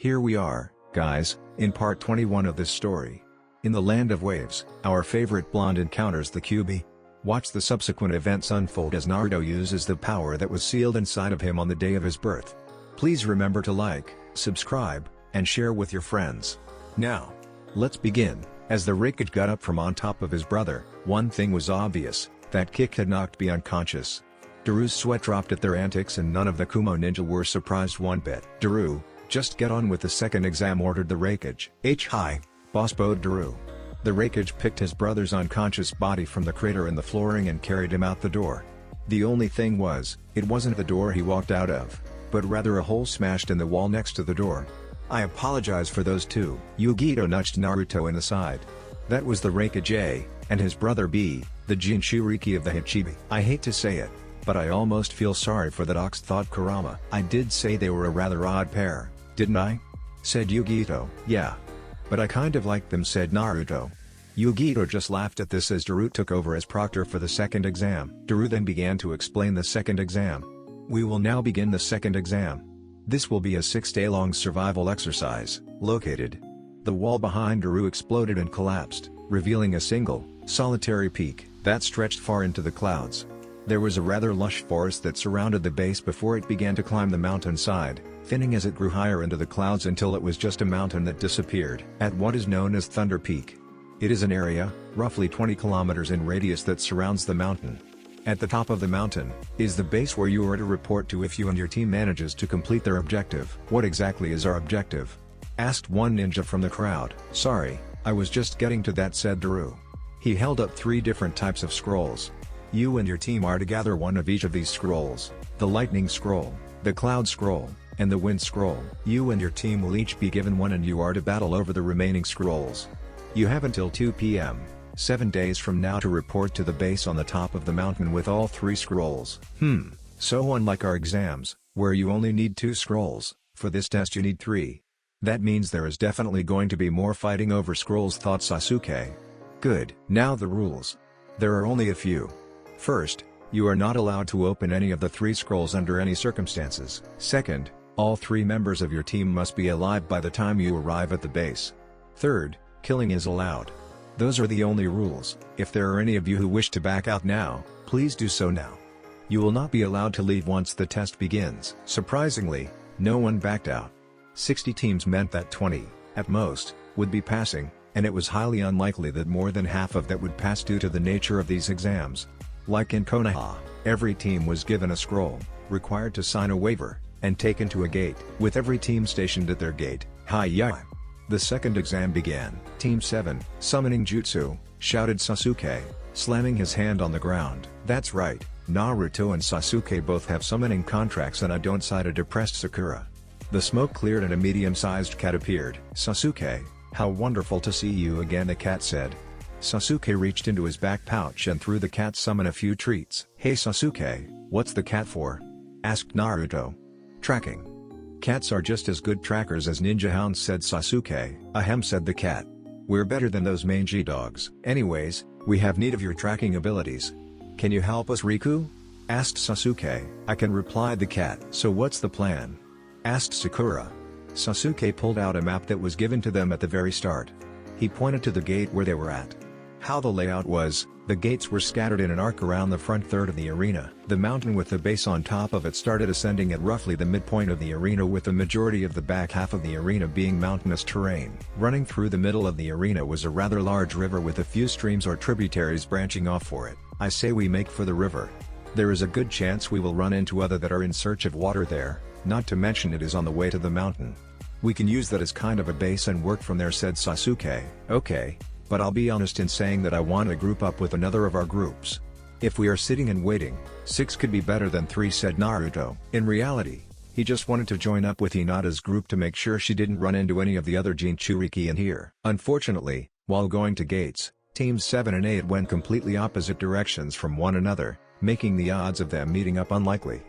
Here we are, guys, in part 21 of this story. In the land of waves, our favorite blonde encounters the Kyuubi. Watch the subsequent events unfold as Naruto uses the power that was sealed inside of him on the day of his birth. Please remember to like, subscribe, and share with your friends. Now, let's begin. As the Hokage got up from on top of his brother, one thing was obvious, that kick had knocked me unconscious. Daru's sweat dropped at their antics and none of the Kumo ninja were surprised one bit. Daru, just get on with the second exam, ordered the Hokage. Hi, boss, bowed Daru. The Hokage picked his brother's unconscious body from the crater in the flooring and carried him out the door. The only thing was, it wasn't the door he walked out of, but rather a hole smashed in the wall next to the door. I apologize for those two. Yugito nudged Naruto in the side. That was the Hokage A, and his brother B, the Jinchuriki of the Hachibi. I hate to say it, but I almost feel sorry for that ox, thought Kurama. I did say they were a rather odd pair, didn't I? Said Yugito. Yeah. But I kind of like them, said Naruto. Yugito just laughed at this as Daru took over as proctor for the second exam. Daru then began to explain the second exam. We will now begin the second exam. This will be a 6-day-long survival exercise. Located. The wall behind Daru exploded and collapsed, revealing a single, solitary peak that stretched far into the clouds. There was a rather lush forest that surrounded the base before it began to climb the mountainside, thinning as it grew higher into the clouds until it was just a mountain that disappeared at what is known as Thunder Peak. It is an area, roughly 20 kilometers in radius, that surrounds the mountain. At the top of the mountain, is the base where you are to report to if you and your team manages to complete their objective. What exactly is our objective? Asked one ninja from the crowd. Sorry, I was just getting to that, said Daru. He held up 3 different types of scrolls. You and your team are to gather one of each of these scrolls: the lightning scroll, the cloud scroll, and the wind scroll. You and your team will each be given one and you are to battle over the remaining scrolls. You have until 2 p.m. 7 days from now to report to the base on the top of the mountain with all 3 scrolls. So unlike our exams, where you only need 2 scrolls, for this test you need 3. That means there is definitely going to be more fighting over scrolls, thought Sasuke. Good. Now the rules. There are only a few. First, you are not allowed to open any of the 3 scrolls under any circumstances. Second, all 3 members of your team must be alive by the time you arrive at the base. Third, killing is allowed. Those are the only rules. If there are any of you who wish to back out now, please do so now. You will not be allowed to leave once the test begins. Surprisingly, no one backed out. 60 teams meant that 20, at most, would be passing, and it was highly unlikely that more than half of that would pass due to the nature of these exams. Like in Konoha, every team was given a scroll, required to sign a waiver, and taken to a gate, with every team stationed at their gate. Hi-ya! The second exam began. Team 7, summoning jutsu, shouted Sasuke, slamming his hand on the ground. That's right, Naruto and Sasuke both have summoning contracts and I don't, sighed a depressed Sakura. The smoke cleared and a medium-sized cat appeared. Sasuke, how wonderful to see you again, the cat said. Sasuke reached into his back pouch and threw the cat summon a few treats. Hey Sasuke, what's the cat for? Asked Naruto. Tracking. Cats are just as good trackers as ninja hounds, said Sasuke. Ahem, said the cat. We're better than those mangy dogs. Anyways, we have need of your tracking abilities. Can you help us, Riku? Asked Sasuke. I can, replied the cat. So what's the plan? Asked Sakura. Sasuke pulled out a map that was given to them at the very start. He pointed to the gate where they were at. How the layout was, the gates were scattered in an arc around the front third of the arena. The mountain with the base on top of it started ascending at roughly the midpoint of the arena, with the majority of the back half of the arena being mountainous terrain. Running through the middle of the arena was a rather large river with a few streams or tributaries branching off for it. I say we make for the river. There is a good chance we will run into other that are in search of water there, not to mention it is on the way to the mountain. We can use that as kind of a base and work from there, said Sasuke. Okay. But I'll be honest in saying that I want to group up with another of our groups. If we are sitting and waiting, 6 could be better than 3, said Naruto. In reality, he just wanted to join up with Hinata's group to make sure she didn't run into any of the other Jinchuriki in here. Unfortunately, while going to gates, teams 7 and 8 went completely opposite directions from one another, making the odds of them meeting up unlikely.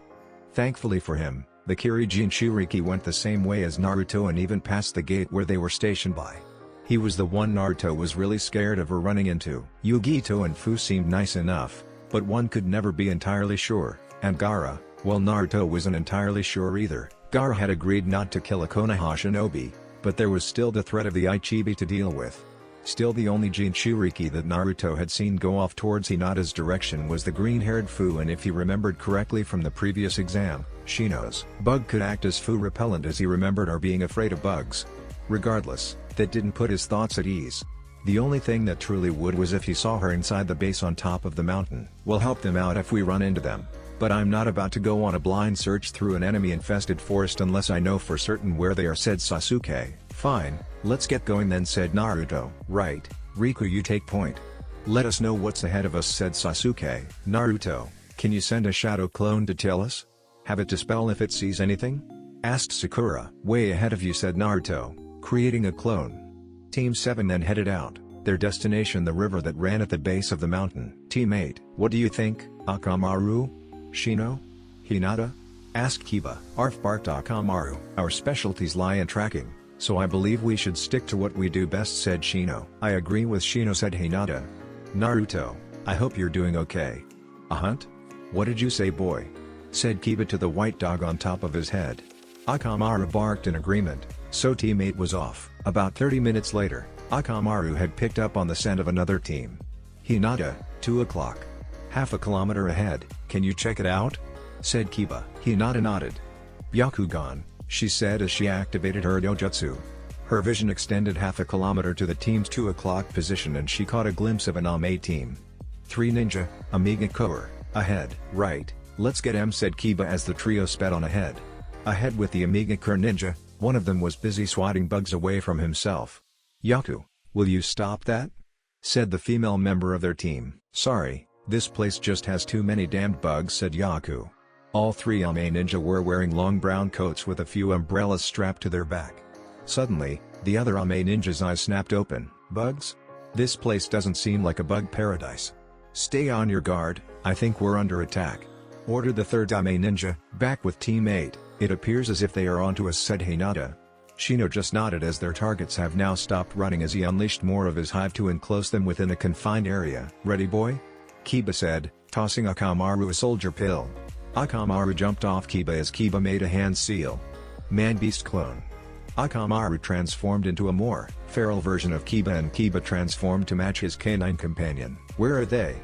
Thankfully for him, the Kiri Jinchuriki went the same way as Naruto and even passed the gate where they were stationed by. He was the one Naruto was really scared of her running into. Yugito and Fu seemed nice enough, but one could never be entirely sure, and Gaara, well, Naruto wasn't entirely sure either. Gaara had agreed not to kill a Konoha shinobi, but there was still the threat of the Ichibi to deal with. Still, the only Jinchuriki that Naruto had seen go off towards Hinata's direction was the green-haired Fu, and if he remembered correctly from the previous exam, Shino's bug could act as Fu repellent, as he remembered or being afraid of bugs. Regardless, that didn't put his thoughts at ease. The only thing that truly would was if he saw her inside the base on top of the mountain. "We'll help them out if we run into them. But I'm not about to go on a blind search through an enemy-infested forest unless I know for certain where they are," said Sasuke. "Fine, let's get going then," said Naruto. "Right, Riku, you take point. Let us know what's ahead of us," said Sasuke. "Naruto, can you send a shadow clone to tell us? Have it dispel if it sees anything?" asked Sakura. "Way ahead of you," said Naruto, creating a clone. Team 7 then headed out, their destination the river that ran at the base of the mountain. "Team 8, what do you think, Akamaru? Shino? Hinata?" asked Kiba. "Arf," barked Akamaru. "Our specialties lie in tracking, so I believe we should stick to what we do best," said Shino. "I agree with Shino," said Hinata. "Naruto, I hope you're doing okay." "A hunt? What did you say, boy?" said Kiba to the white dog on top of his head. Akamaru barked in agreement, so Team 8 was off. About 30 minutes later, Akamaru had picked up on the scent of another team. "Hinata, 2 o'clock. Half a kilometer ahead, can you check it out?" said Kiba. Hinata nodded. "Byakugan," she said as she activated her dojutsu. Her vision extended half a kilometer to the team's 2 o'clock position and she caught a glimpse of an Ame team. 3 ninja, Amiga Core, ahead. "Right, let's get 'em," said Kiba as the trio sped on ahead. Ahead with the Amiga Core ninja, one of them was busy swatting bugs away from himself. "Yaku, will you stop that?" said the female member of their team. "Sorry, this place just has too many damned bugs," said Yaku. All 3 Ame ninja were wearing long brown coats with a few umbrellas strapped to their back. Suddenly, the other Ame ninja's eyes snapped open. "Bugs? This place doesn't seem like a bug paradise. Stay on your guard, I think we're under attack," ordered the third Ame ninja. "Back with Team 8, it appears as if they are onto us," said Hinata. Shino just nodded as their targets have now stopped running as he unleashed more of his hive to enclose them within a confined area. "Ready, boy?" Kiba said, tossing Akamaru a soldier pill. Akamaru jumped off Kiba as Kiba made a hand seal. Man-beast clone. Akamaru transformed into a more feral version of Kiba and Kiba transformed to match his canine companion. "Where are they?"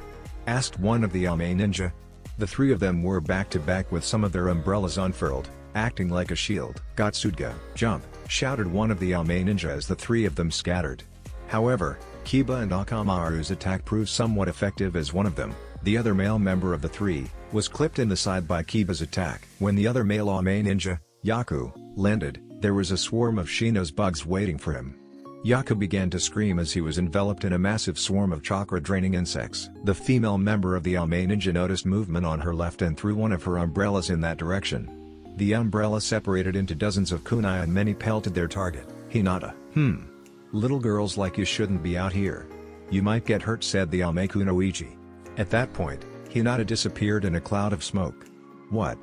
asked one of the Ame ninja. The 3 of them were back to back with some of their umbrellas unfurled, acting like a shield. "Gatsuga, jump!" shouted one of the Ame ninja as the 3 of them scattered. However, Kiba and Akamaru's attack proved somewhat effective as one of them, the other male member of the 3, was clipped in the side by Kiba's attack. When the other male Ame ninja, Yaku, landed, there was a swarm of Shino's bugs waiting for him. Yaku began to scream as he was enveloped in a massive swarm of chakra-draining insects. The female member of the Ame ninja noticed movement on her left and threw one of her umbrellas in that direction. The umbrella separated into dozens of kunai and many pelted their target. "Hinata, little girls like you shouldn't be out here. You might get hurt," said the Ame kunoichi. At that point, Hinata disappeared in a cloud of smoke. "What?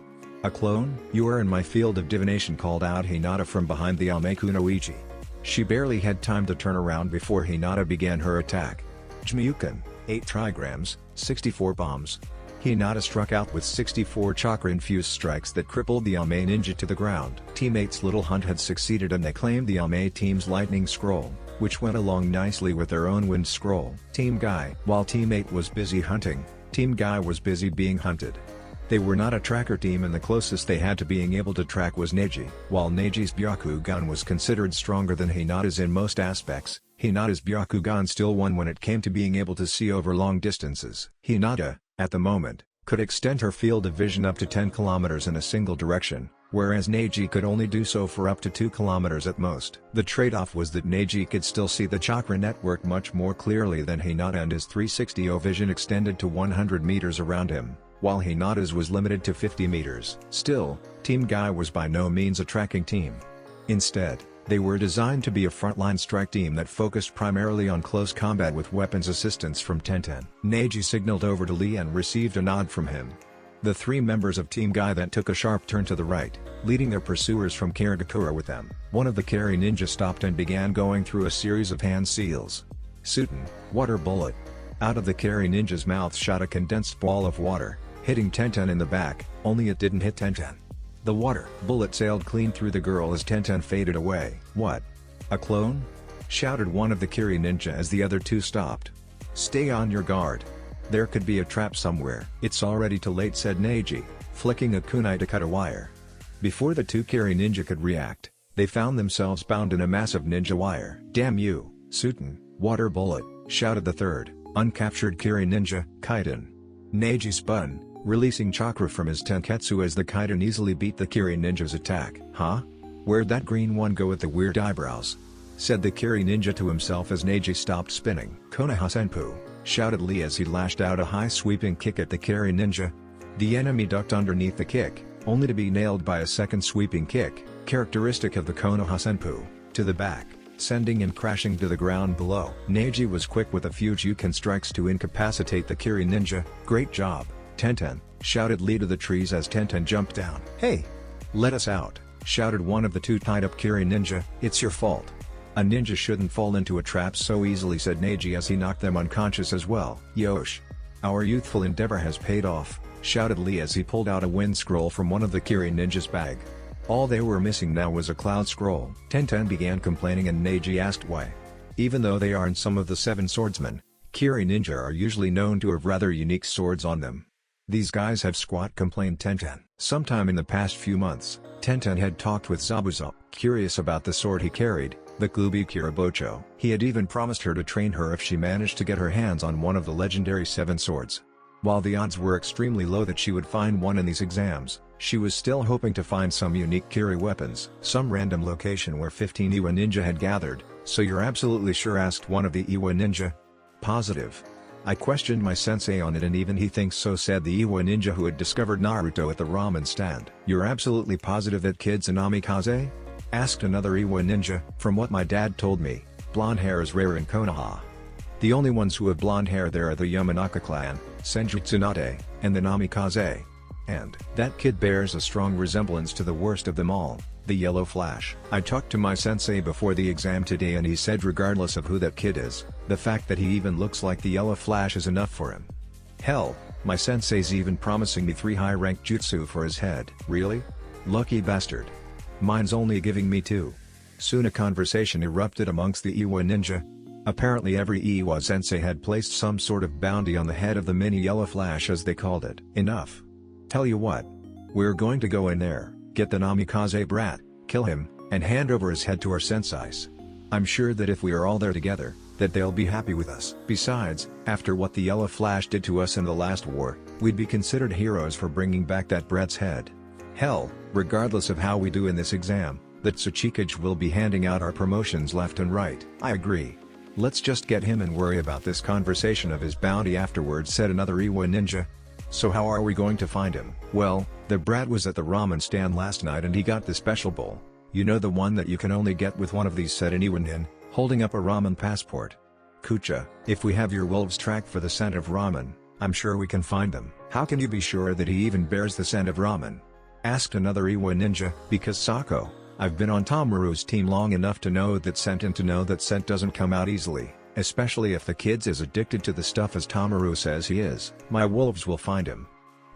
A clone? You are in my field of divination," called out Hinata from behind the Ame kunoichi. She barely had time to turn around before Hinata began her attack. Jmyukan, 8 trigrams, 64 bombs. Hinata struck out with 64 chakra-infused strikes that crippled the Ame ninja to the ground. Team 8's little hunt had succeeded and they claimed the Ame team's lightning scroll, which went along nicely with their own wind scroll. Team Guy. While Team 8 was busy hunting, Team Guy was busy being hunted. They were not a tracker team and the closest they had to being able to track was Neji. While Neji's Byakugan was considered stronger than Hinata's in most aspects, Hinata's Byakugan still won when it came to being able to see over long distances. Hinata, at the moment, could extend her field of vision up to 10 kilometers in a single direction, whereas Neji could only do so for up to 2 kilometers at most. The trade-off was that Neji could still see the chakra network much more clearly than Hinata, and his 360 vision extended to 100 meters around him, while Hinata's was limited to 50 meters. Still, Team Guy was by no means a tracking team. Instead, they were designed to be a frontline strike team that focused primarily on close combat with weapons assistance from Tenten. Neji signaled over to Lee and received a nod from him. The 3 members of Team Guy then took a sharp turn to the right, leading their pursuers from Karagakura with them. One of the Kari ninja stopped and began going through a series of hand seals. Sutin, water bullet. Out of the Kari ninja's mouth shot a condensed ball of water, hitting Tenten in the back, only it didn't hit Tenten. The water bullet sailed clean through the girl as Tenten faded away. "What? A clone?" shouted one of the Kiri ninja as the other two stopped. "Stay on your guard. There could be a trap somewhere." "It's already too late," said Neji, flicking a kunai to cut a wire. Before the two Kiri ninja could react, they found themselves bound in a massive ninja wire. "Damn you, Suten, water bullet," shouted the third, uncaptured Kiri ninja, Kaiden. Neji spun, releasing chakra from his tenketsu as the Kaiden easily beat the Kiri ninja's attack. "Huh? Where'd that green one go with the weird eyebrows?" said the Kiri ninja to himself as Neji stopped spinning. "Konoha Senpu," shouted Lee as he lashed out a high sweeping kick at the Kiri ninja. The enemy ducked underneath the kick, only to be nailed by a second sweeping kick, characteristic of the Konoha Senpu, to the back, sending him crashing to the ground below. Neji was quick with a few Juken strikes to incapacitate the Kiri ninja. "Great job, Tenten," shouted Lee to the trees as Tenten jumped down. "Hey! Let us out," shouted one of the two tied-up Kiri ninja. "It's your fault. A ninja shouldn't fall into a trap so easily," said Neji as he knocked them unconscious as well. "Yosh! Our youthful endeavor has paid off," shouted Lee as he pulled out a wind scroll from one of the Kiri ninja's bag. All they were missing now was a cloud scroll. Tenten began complaining and Neji asked why. Even though they aren't some of the 7 swordsmen, Kiri ninja are usually known to have rather unique swords on them. "These guys have squat," complained Tenten. Sometime in the past few months, Tenten had talked with Zabuza, curious about the sword he carried, the Kubi Kirabocho. He had even promised her to train her if she managed to get her hands on one of the legendary 7 swords. While the odds were extremely low that she would find one in these exams, she was still hoping to find some unique Kiri weapons. "Some random location where 15 Iwa ninja had gathered, so you're absolutely sure?" asked one of the Iwa ninja. "Positive. I questioned my sensei on it and even he thinks so," said the Iwa ninja who had discovered Naruto at the ramen stand. "You're absolutely positive that kid's a Namikaze?" asked another Iwa ninja. "From what my dad told me, blonde hair is rare in Konoha. The only ones who have blonde hair there are the Yamanaka clan, Senjutsunate, and the Namikaze. And that kid bears a strong resemblance to the worst of them all, the Yellow Flash. I talked to my sensei before the exam today and he said regardless of who that kid is, the fact that he even looks like the Yellow Flash is enough for him. Hell, my sensei's even promising me 3 high-ranked jutsu for his head." "Really? Lucky bastard. Mine's only giving me 2. Soon a conversation erupted amongst the Iwa ninja. Apparently every Iwa sensei had placed some sort of bounty on the head of the mini Yellow Flash as they called it. "Enough. Tell you what. We're going to go in there, get the Namikaze brat, kill him, and hand over his head to our senseis. I'm sure that if we are all there together, that they'll be happy with us. Besides, after what the Yellow Flash did to us in the last war, we'd be considered heroes for bringing back that brat's head. Hell, regardless of how we do in this exam, that Tsuchikage will be handing out our promotions left and right." "I agree. Let's just get him and worry about this conversation of his bounty afterwards," said another Iwa ninja. "So how are we going to find him?" "Well, the brat was at the ramen stand last night and he got the special bowl. You know, the one that you can only get with one of these," said an Iwa nin, holding up a ramen passport. "Kucha, if we have your wolves tracked for the scent of ramen, I'm sure we can find them." "How can you be sure that he even bears the scent of ramen?" asked another Iwa ninja. "Because Sako, I've been on Tomaru's team long enough to know that scent and to know that scent doesn't come out easily, especially if the kid's as addicted to the stuff as Tomaru says he is. My wolves will find him.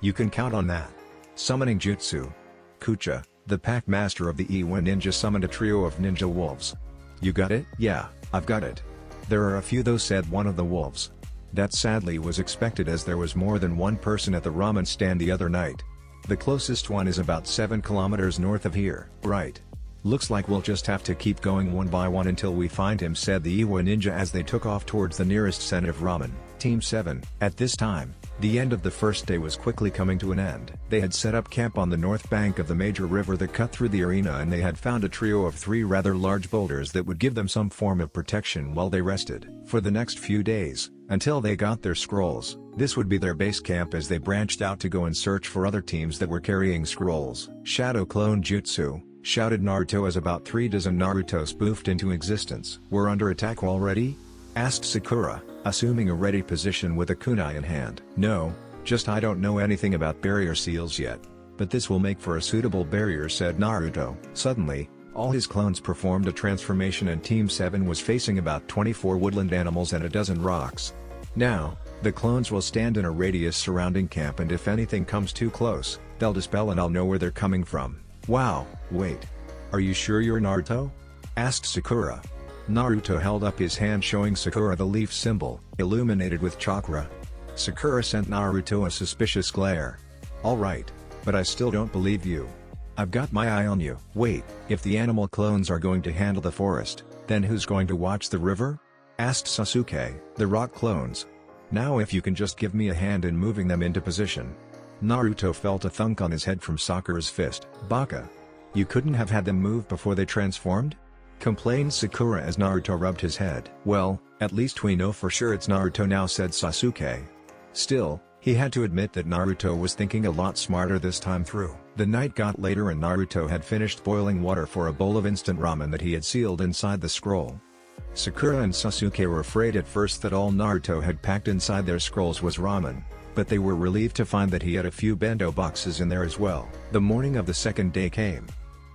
You can count on that." Summoning Jutsu. Kucha, the pack master of the Iwa ninja, summoned a trio of ninja wolves. "You got it?" "Yeah, I've got it. There are a few though," said one of the wolves. That sadly was expected as there was more than one person at the ramen stand the other night. "The closest one is about 7 kilometers north of here." "Right. Looks like we'll just have to keep going one by one until we find him," said the Iwa ninja as they took off towards the nearest scent of ramen. Team 7. At this time, the end of the first day was quickly coming to an end. They had set up camp on the north bank of the major river that cut through the arena and they had found a trio of 3 rather large boulders that would give them some form of protection while they rested. For the next few days, until they got their scrolls, this would be their base camp as they branched out to go and search for other teams that were carrying scrolls. "Shadow Clone Jutsu," shouted Naruto as about 3 dozen Naruto spoofed into existence. "We're under attack already?" asked Sakura, assuming a ready position with a kunai in hand. "No, just I don't know anything about barrier seals yet. But this will make for a suitable barrier," said Naruto. Suddenly, all his clones performed a transformation and Team 7 was facing about 24 woodland animals and a dozen rocks. "Now, the clones will stand in a radius surrounding camp and if anything comes too close, They'll dispel and I'll know where they're coming from. Wow, wait. Are you sure you're Naruto? Asked Sakura. Naruto held up his hand showing Sakura the leaf symbol, illuminated with chakra. Sakura sent Naruto a suspicious glare. Alright. But I still don't believe you. I've got my eye on you. Wait, if the animal clones are going to handle the forest, then who's going to watch the river? Asked Sasuke. The rock clones. Now if you can just give me a hand in moving them into position. Naruto felt a thunk on his head from Sakura's fist. Baka. You couldn't have had them move before they transformed? Complained Sakura as Naruto rubbed his head. Well, at least we know for sure it's Naruto now, said Sasuke. Still, he had to admit that Naruto was thinking a lot smarter this time through. The night got later and Naruto had finished boiling water for a bowl of instant ramen that he had sealed inside the scroll. Sakura and Sasuke were afraid at first that all Naruto had packed inside their scrolls was ramen, but they were relieved to find that he had a few bento boxes in there as well. The morning of the second day came.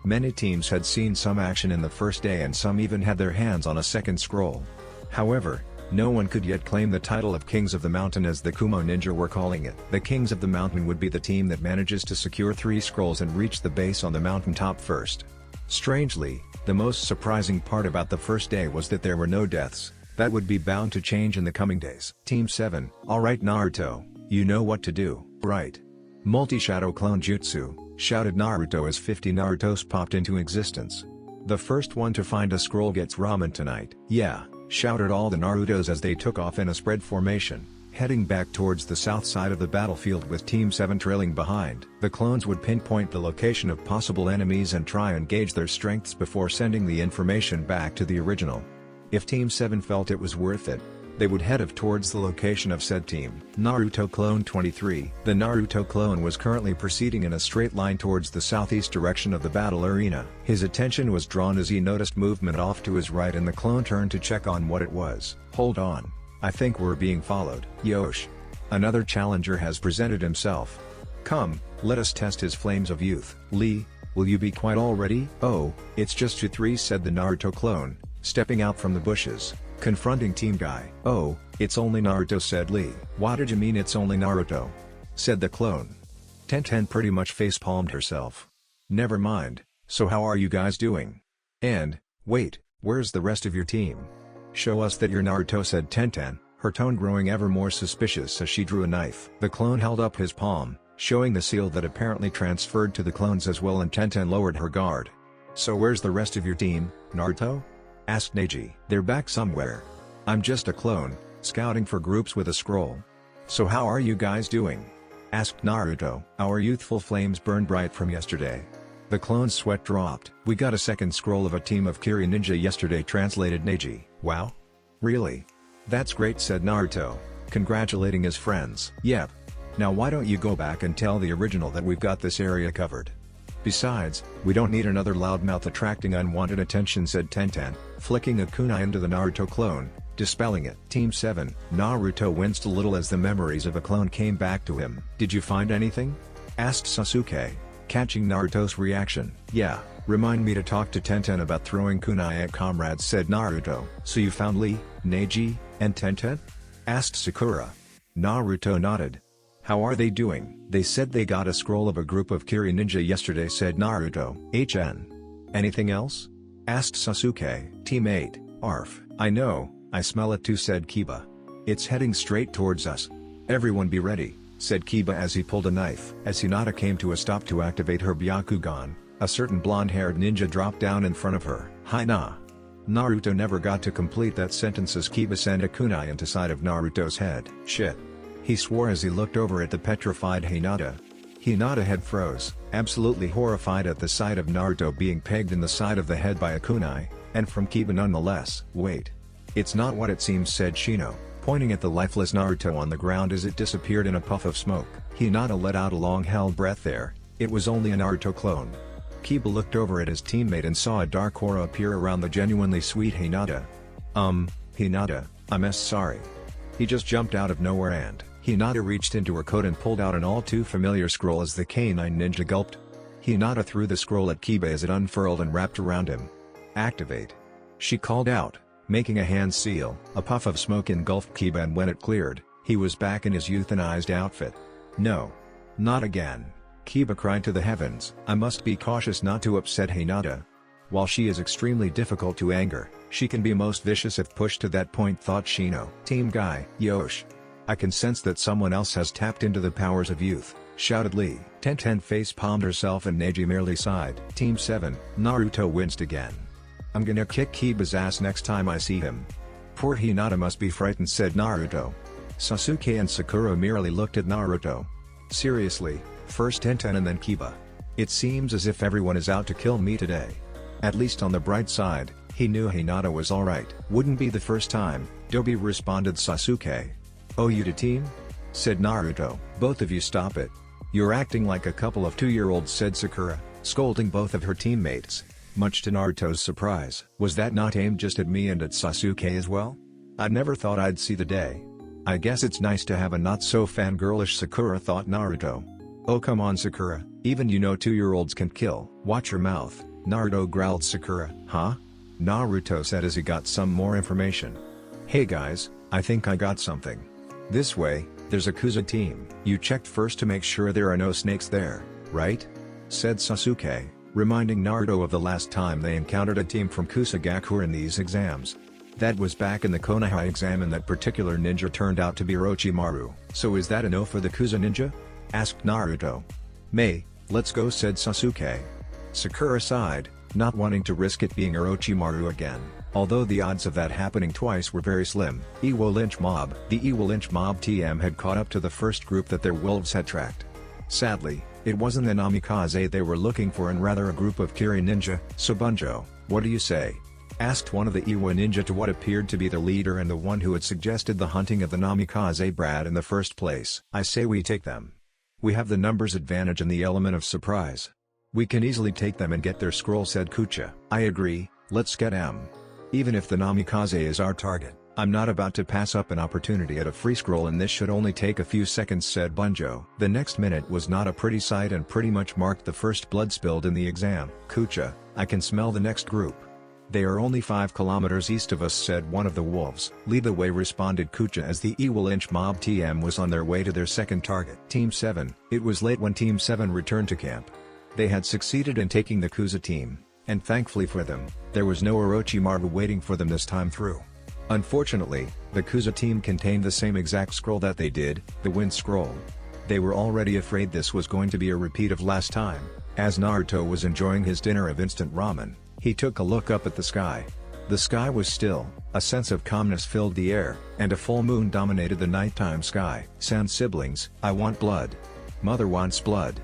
Many teams had seen some action in the first day and some even had their hands on a second scroll. However, no one could yet claim the title of Kings of the Mountain, as the Kumo Ninja were calling it. The Kings of the Mountain would be the team that manages to secure 3 scrolls and reach the base on the mountaintop first. Strangely, the most surprising part about the first day was that there were no deaths. That would be bound to change in the coming days. Team 7. Alright Naruto, you know what to do, right? Multi-shadow clone jutsu, shouted Naruto as 50 Narutos popped into existence. The first one to find a scroll gets ramen tonight. Yeah, shouted all the Narutos as they took off in a spread formation, heading back towards the south side of the battlefield with Team 7 trailing behind. The clones would pinpoint the location of possible enemies and try and gauge their strengths before sending the information back to the original. If Team 7 felt it was worth it, they would head towards the location of said team. Naruto Clone 23. The Naruto clone was currently proceeding in a straight line towards the southeast direction of the battle arena. His attention was drawn as he noticed movement off to his right and the clone turned to check on what it was. Hold on. I think we're being followed. Yosh. Another challenger has presented himself. Come, let us test his flames of youth. Lee, will you be quite already? Oh, it's just you 3, said the Naruto clone, stepping out from the bushes. Confronting Team Guy. Oh, it's only Naruto, said Lee. What did you mean it's only Naruto? Said the clone. Tenten pretty much facepalmed herself. Never mind, so how are you guys doing? And, wait, where's the rest of your team? Show us that you're Naruto, said Tenten, her tone growing ever more suspicious as she drew a knife. The clone held up his palm, showing the seal that apparently transferred to the clones as well, and Tenten lowered her guard. So where's the rest of your team, Naruto? Asked Neji. They're back somewhere. I'm just a clone, scouting for groups with a scroll. So how are you guys doing? Asked Naruto. Our youthful flames burned bright from yesterday. The clone's sweat dropped. We got a second scroll of a team of Kiri Ninja yesterday, translated Neji. Wow? Really? That's great, said Naruto, congratulating his friends. Yep. Now why don't you go back and tell the original that we've got this area covered? Besides, we don't need another loudmouth attracting unwanted attention, said Tenten, flicking a kunai into the Naruto clone, dispelling it. Team 7. Naruto winced a little as the memories of a clone came back to him. Did you find anything? Asked Sasuke, catching Naruto's reaction. Yeah, remind me to talk to Tenten about throwing kunai at comrades, said Naruto. So you found Lee, Neji, and Tenten? Asked Sakura. Naruto nodded. How are they doing? They said they got a scroll of a group of Kiri Ninja yesterday, said Naruto. Anything else? Asked Sasuke. Team 8, Arf. I know, I smell it too, said Kiba. It's heading straight towards us. Everyone be ready, said Kiba as he pulled a knife. As Hinata came to a stop to activate her Byakugan, a certain blonde-haired ninja dropped down in front of her. Hi-na. Naruto never got to complete that sentence as Kiba sent a kunai into side of Naruto's head. Shit. He swore as he looked over at the petrified Hinata. Hinata head froze, absolutely horrified at the sight of Naruto being pegged in the side of the head by a kunai, and from Kiba nonetheless. Wait. It's not what it seems, said Shino, pointing at the lifeless Naruto on the ground as it disappeared in a puff of smoke. Hinata let out a long-held breath there. It was only a Naruto clone. Kiba looked over at his teammate and saw a dark aura appear around the genuinely sweet Hinata. Hinata, I'm sorry. He just jumped out of nowhere and Hinata reached into her coat and pulled out an all-too familiar scroll as the canine ninja gulped. Hinata threw the scroll at Kiba as it unfurled and wrapped around him. Activate. She called out, making a hand seal. A puff of smoke engulfed Kiba, and when it cleared, he was back in his euthanized outfit. No. Not again. Kiba cried to the heavens. I must be cautious not to upset Hinata. While she is extremely difficult to anger, she can be most vicious if pushed to that point, thought Shino. Team Guy, Yosh. I can sense that someone else has tapped into the powers of youth, shouted Lee. Tenten face-palmed herself and Neji merely sighed. Team 7, Naruto winced again. I'm gonna kick Kiba's ass next time I see him. Poor Hinata must be frightened, said Naruto. Sasuke and Sakura merely looked at Naruto. Seriously, first Tenten and then Kiba. It seems as if everyone is out to kill me today. At least on the bright side, he knew Hinata was alright. Wouldn't be the first time, Dobi responded Sasuke. Oh, you the team? Said Naruto. Both of you stop it. You're acting like a couple of 2-year-olds, said Sakura, scolding both of her teammates. Much to Naruto's surprise. Was that not aimed just at me and at Sasuke as well? I never thought I'd see the day. I guess it's nice to have a not-so-fangirlish Sakura, thought Naruto. Oh come on Sakura, even 2-year-olds can kill. Watch your mouth, Naruto growled Sakura. Huh? Naruto said as he got some more information. Hey guys, I think I got something. This way, there's a Kuza team. You checked first to make sure there are no snakes there, right? Said Sasuke, reminding Naruto of the last time they encountered a team from Kusagakure in these exams. That was back in the Konoha exam and that particular ninja turned out to be Orochimaru. So is that a no for the Kuza ninja? Asked Naruto. May, let's go, said Sasuke. Sakura sighed, not wanting to risk it being Orochimaru again, although the odds of that happening twice were very slim. Iwo Lynch Mob. The Iwo Lynch Mob TM had caught up to the first group that their wolves had tracked. Sadly, it wasn't the Namikaze they were looking for and rather a group of Kiri ninja. So Bunjo, what do you say? Asked one of the Iwo ninja to what appeared to be the leader and the one who had suggested the hunting of the Namikaze Brad in the first place. I say we take them. We have the numbers advantage and the element of surprise. We can easily take them and get their scroll, said Kucha. I agree, let's get them. Even if the Namikaze is our target, I'm not about to pass up an opportunity at a free scroll and this should only take a few seconds, said Bunjo. The next minute was not a pretty sight and pretty much marked the first blood spilled in the exam. Kucha, I can smell the next group. They are only 5 kilometers east of us, said one of the wolves. Lead the way, responded Kucha as the Iwo Lynch Mob TM was on their way to their second target. Team 7. It was late when Team 7 returned to camp. They had succeeded in taking the Kuza team, and thankfully for them, there was no Orochimaru waiting for them this time through. Unfortunately, the Kuza team contained the same exact scroll that they did, the Wind Scroll. They were already afraid this was going to be a repeat of last time. As Naruto was enjoying his dinner of instant ramen, he took a look up at the sky. The sky was still, a sense of calmness filled the air, and a full moon dominated the nighttime sky. Sound siblings, I want blood. Mother wants blood.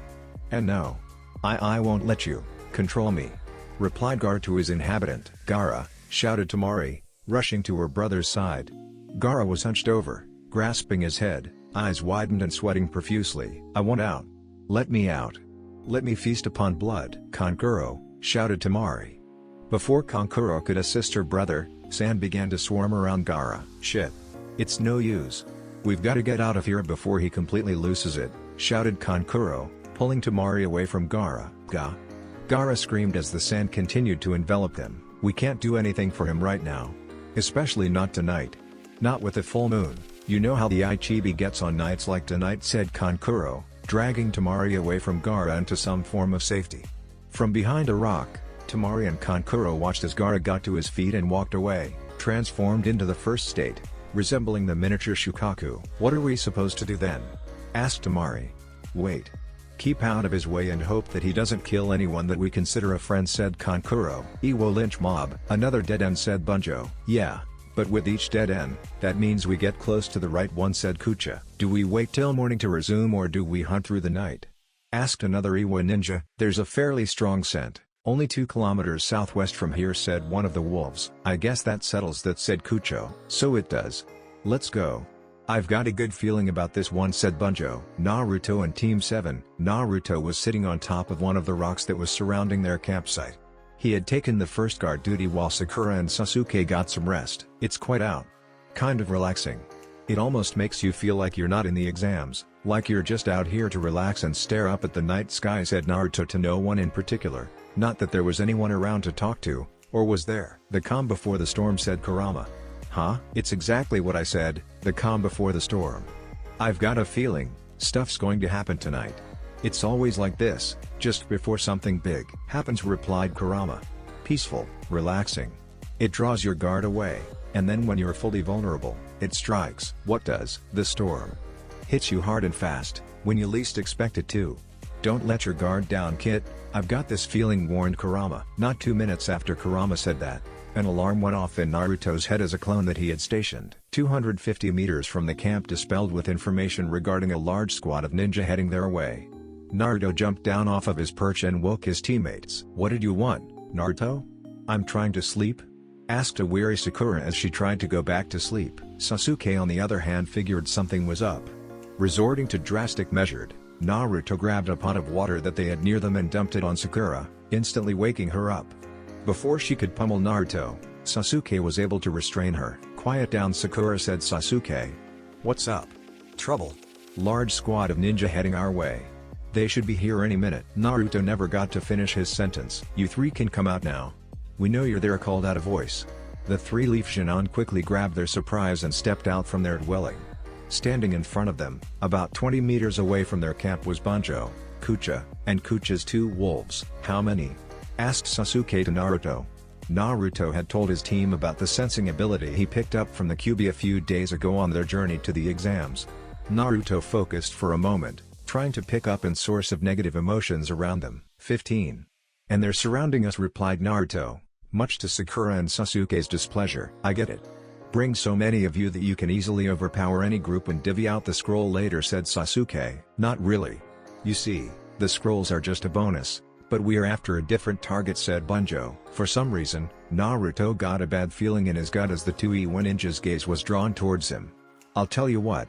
And no. I won't let you control me, replied Gaara to his inhabitant. Gaara, shouted Temari, rushing to her brother's side. Gaara was hunched over, grasping his head, eyes widened and sweating profusely. I want out. Let me out. Let me feast upon blood. Kankuro, shouted Temari. Before Kankuro could assist her brother, sand began to swarm around Gaara. Shit. It's no use. We've got to get out of here before he completely loses it, shouted Kankuro, pulling Temari away from Gaara. Gaara screamed as the sand continued to envelop them. We can't do anything for him right now. Especially not tonight. Not with a full moon. You know how the Ichibi gets on nights like tonight, said Kankuro, dragging Temari away from Gaara into some form of safety. From behind a rock, Temari and Kankuro watched as Gaara got to his feet and walked away, transformed into the first state, resembling the miniature Shukaku. What are we supposed to do then? Asked Temari. Wait. Keep out of his way and hope that he doesn't kill anyone that we consider a friend, said Kankuro. Iwo Lynch Mob. Another dead end, said Bunjo. Yeah, but with each dead end, that means we get close to the right one, said Kucha. Do we wait till morning to resume or do we hunt through the night? Asked another Iwo ninja. There's a fairly strong scent, only 2 kilometers southwest from here, said one of the wolves. I guess that settles that, said Kucho. So it does. Let's go. I've got a good feeling about this one, said Bunjo. Naruto and Team 7. Naruto was sitting on top of one of the rocks that was surrounding their campsite. He had taken the first guard duty while Sakura and Sasuke got some rest. It's quite out. Kind of relaxing. It almost makes you feel like you're not in the exams, like you're just out here to relax and stare up at the night sky, said Naruto to no one in particular. Not that there was anyone around to talk to, or was there? The calm before the storm, said Kurama. Huh? It's exactly what I said, the calm before the storm. I've got a feeling, stuff's going to happen tonight. It's always like this, just before something big happens, replied Kurama. Peaceful, relaxing. It draws your guard away, and then when you're fully vulnerable, it strikes. What does? The storm. Hits you hard and fast, when you least expect it to. Don't let your guard down, kid. I've got this feeling, warned Kurama. Not 2 minutes after Kurama said that, an alarm went off in Naruto's head as a clone that he had stationed 250 meters from the camp dispelled with information regarding a large squad of ninja heading their way. Naruto jumped down off of his perch and woke his teammates. What did you want, Naruto? I'm trying to sleep? Asked a weary Sakura as she tried to go back to sleep. Sasuke on the other hand figured something was up. Resorting to drastic measures, Naruto grabbed a pot of water that they had near them and dumped it on Sakura, instantly waking her up. Before she could pummel Naruto, Sasuke was able to restrain her. Quiet down, Sakura said. Sasuke. What's up? Trouble. Large squad of ninja heading our way. They should be here any minute. Naruto never got to finish his sentence. You three can come out now. We know you're there, called out a voice. The three-leaf Shinon quickly grabbed their surprise and stepped out from their dwelling. Standing in front of them, about 20 meters away from their camp, was Banjo, Kucha, and Kucha's 2 wolves. How many? Asked Sasuke to Naruto. Naruto had told his team about the sensing ability he picked up from the Kyuubi a few days ago on their journey to the exams. Naruto focused for a moment, trying to pick up and source of negative emotions around them. 15. And they're surrounding us, replied Naruto, much to Sakura and Sasuke's displeasure. I get it. Bring so many of you that you can easily overpower any group and divvy out the scroll later, said Sasuke. Not really. You see, the scrolls are just a bonus, but we are after a different target, said Banjo. For some reason, Naruto got a bad feeling in his gut as the 2 Iwa ninja's gaze was drawn towards him. I'll tell you what.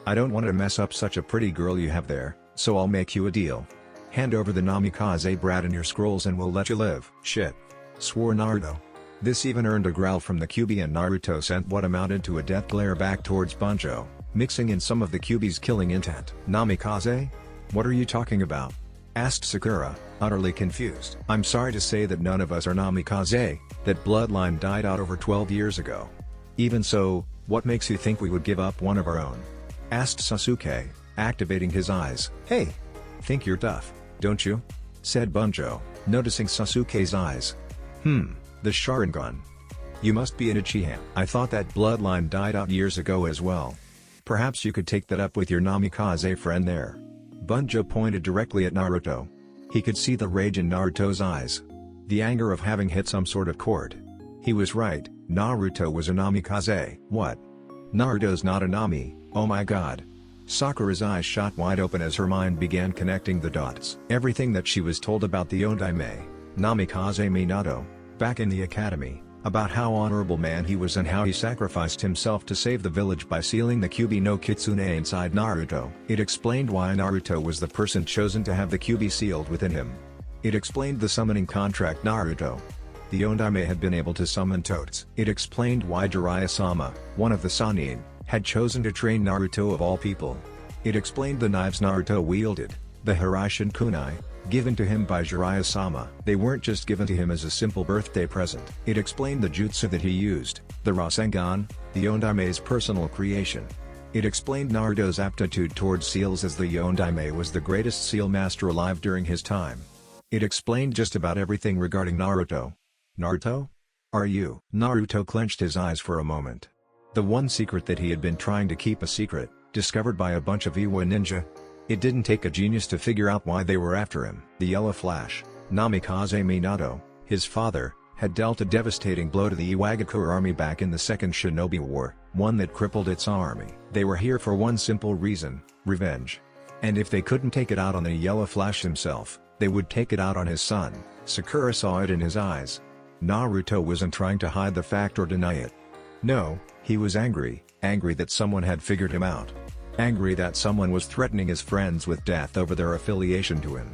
I don't want to mess up such a pretty girl you have there, so I'll make you a deal. Hand over the Namikaze brat and your scrolls and we'll let you live. Shit. Swore Naruto. This even earned a growl from the Kyuubi, and Naruto sent what amounted to a death glare back towards Banjo, mixing in some of the Kyuubi's killing intent. Namikaze? What are you talking about? Asked Sakura, utterly confused. I'm sorry to say that none of us are Namikaze, that bloodline died out over 12 years ago. Even so, what makes you think we would give up one of our own? Asked Sasuke, activating his eyes. Hey! Think you're tough, don't you? Said Banjo, noticing Sasuke's eyes. The Sharingan. You must be an Uchiha. I thought that bloodline died out years ago as well. Perhaps you could take that up with your Namikaze friend there. Banjo pointed directly at Naruto. He could see the rage in Naruto's eyes. The anger of having hit some sort of chord. He was right, Naruto was a Namikaze. What? Naruto's not a Nami, oh my god. Sakura's eyes shot wide open as her mind began connecting the dots. Everything that she was told about the Ondaime, Namikaze Minato, back in the academy, about how honorable man he was and how he sacrificed himself to save the village by sealing the Kyuubi no Kitsune inside Naruto. It explained why Naruto was the person chosen to have the Kyuubi sealed within him. It explained the summoning contract Naruto. The Ondaime had been able to summon toads. It explained why Jiraiya-sama, one of the Sannin, had chosen to train Naruto of all people. It explained the knives Naruto wielded, the Hiraishin kunai, given to him by Jiraiya-sama. They weren't just given to him as a simple birthday present. It explained the jutsu that he used, the Rasengan, the Ondaime's personal creation. It explained Naruto's aptitude towards seals, as the Ondaime was the greatest seal master alive during his time. It explained just about everything regarding Naruto. Naruto? Are you? Naruto clenched his eyes for a moment. The one secret that he had been trying to keep a secret, discovered by a bunch of Iwa ninja. It didn't take a genius to figure out why they were after him. The Yellow Flash, Namikaze Minato, his father, had dealt a devastating blow to the Iwagakure army back in the Second Shinobi War, one that crippled its army. They were here for one simple reason, revenge. And if they couldn't take it out on the Yellow Flash himself, they would take it out on his son. Sakura saw it in his eyes. Naruto wasn't trying to hide the fact or deny it. No, he was angry that someone had figured him out. Angry that someone was threatening his friends with death over their affiliation to him.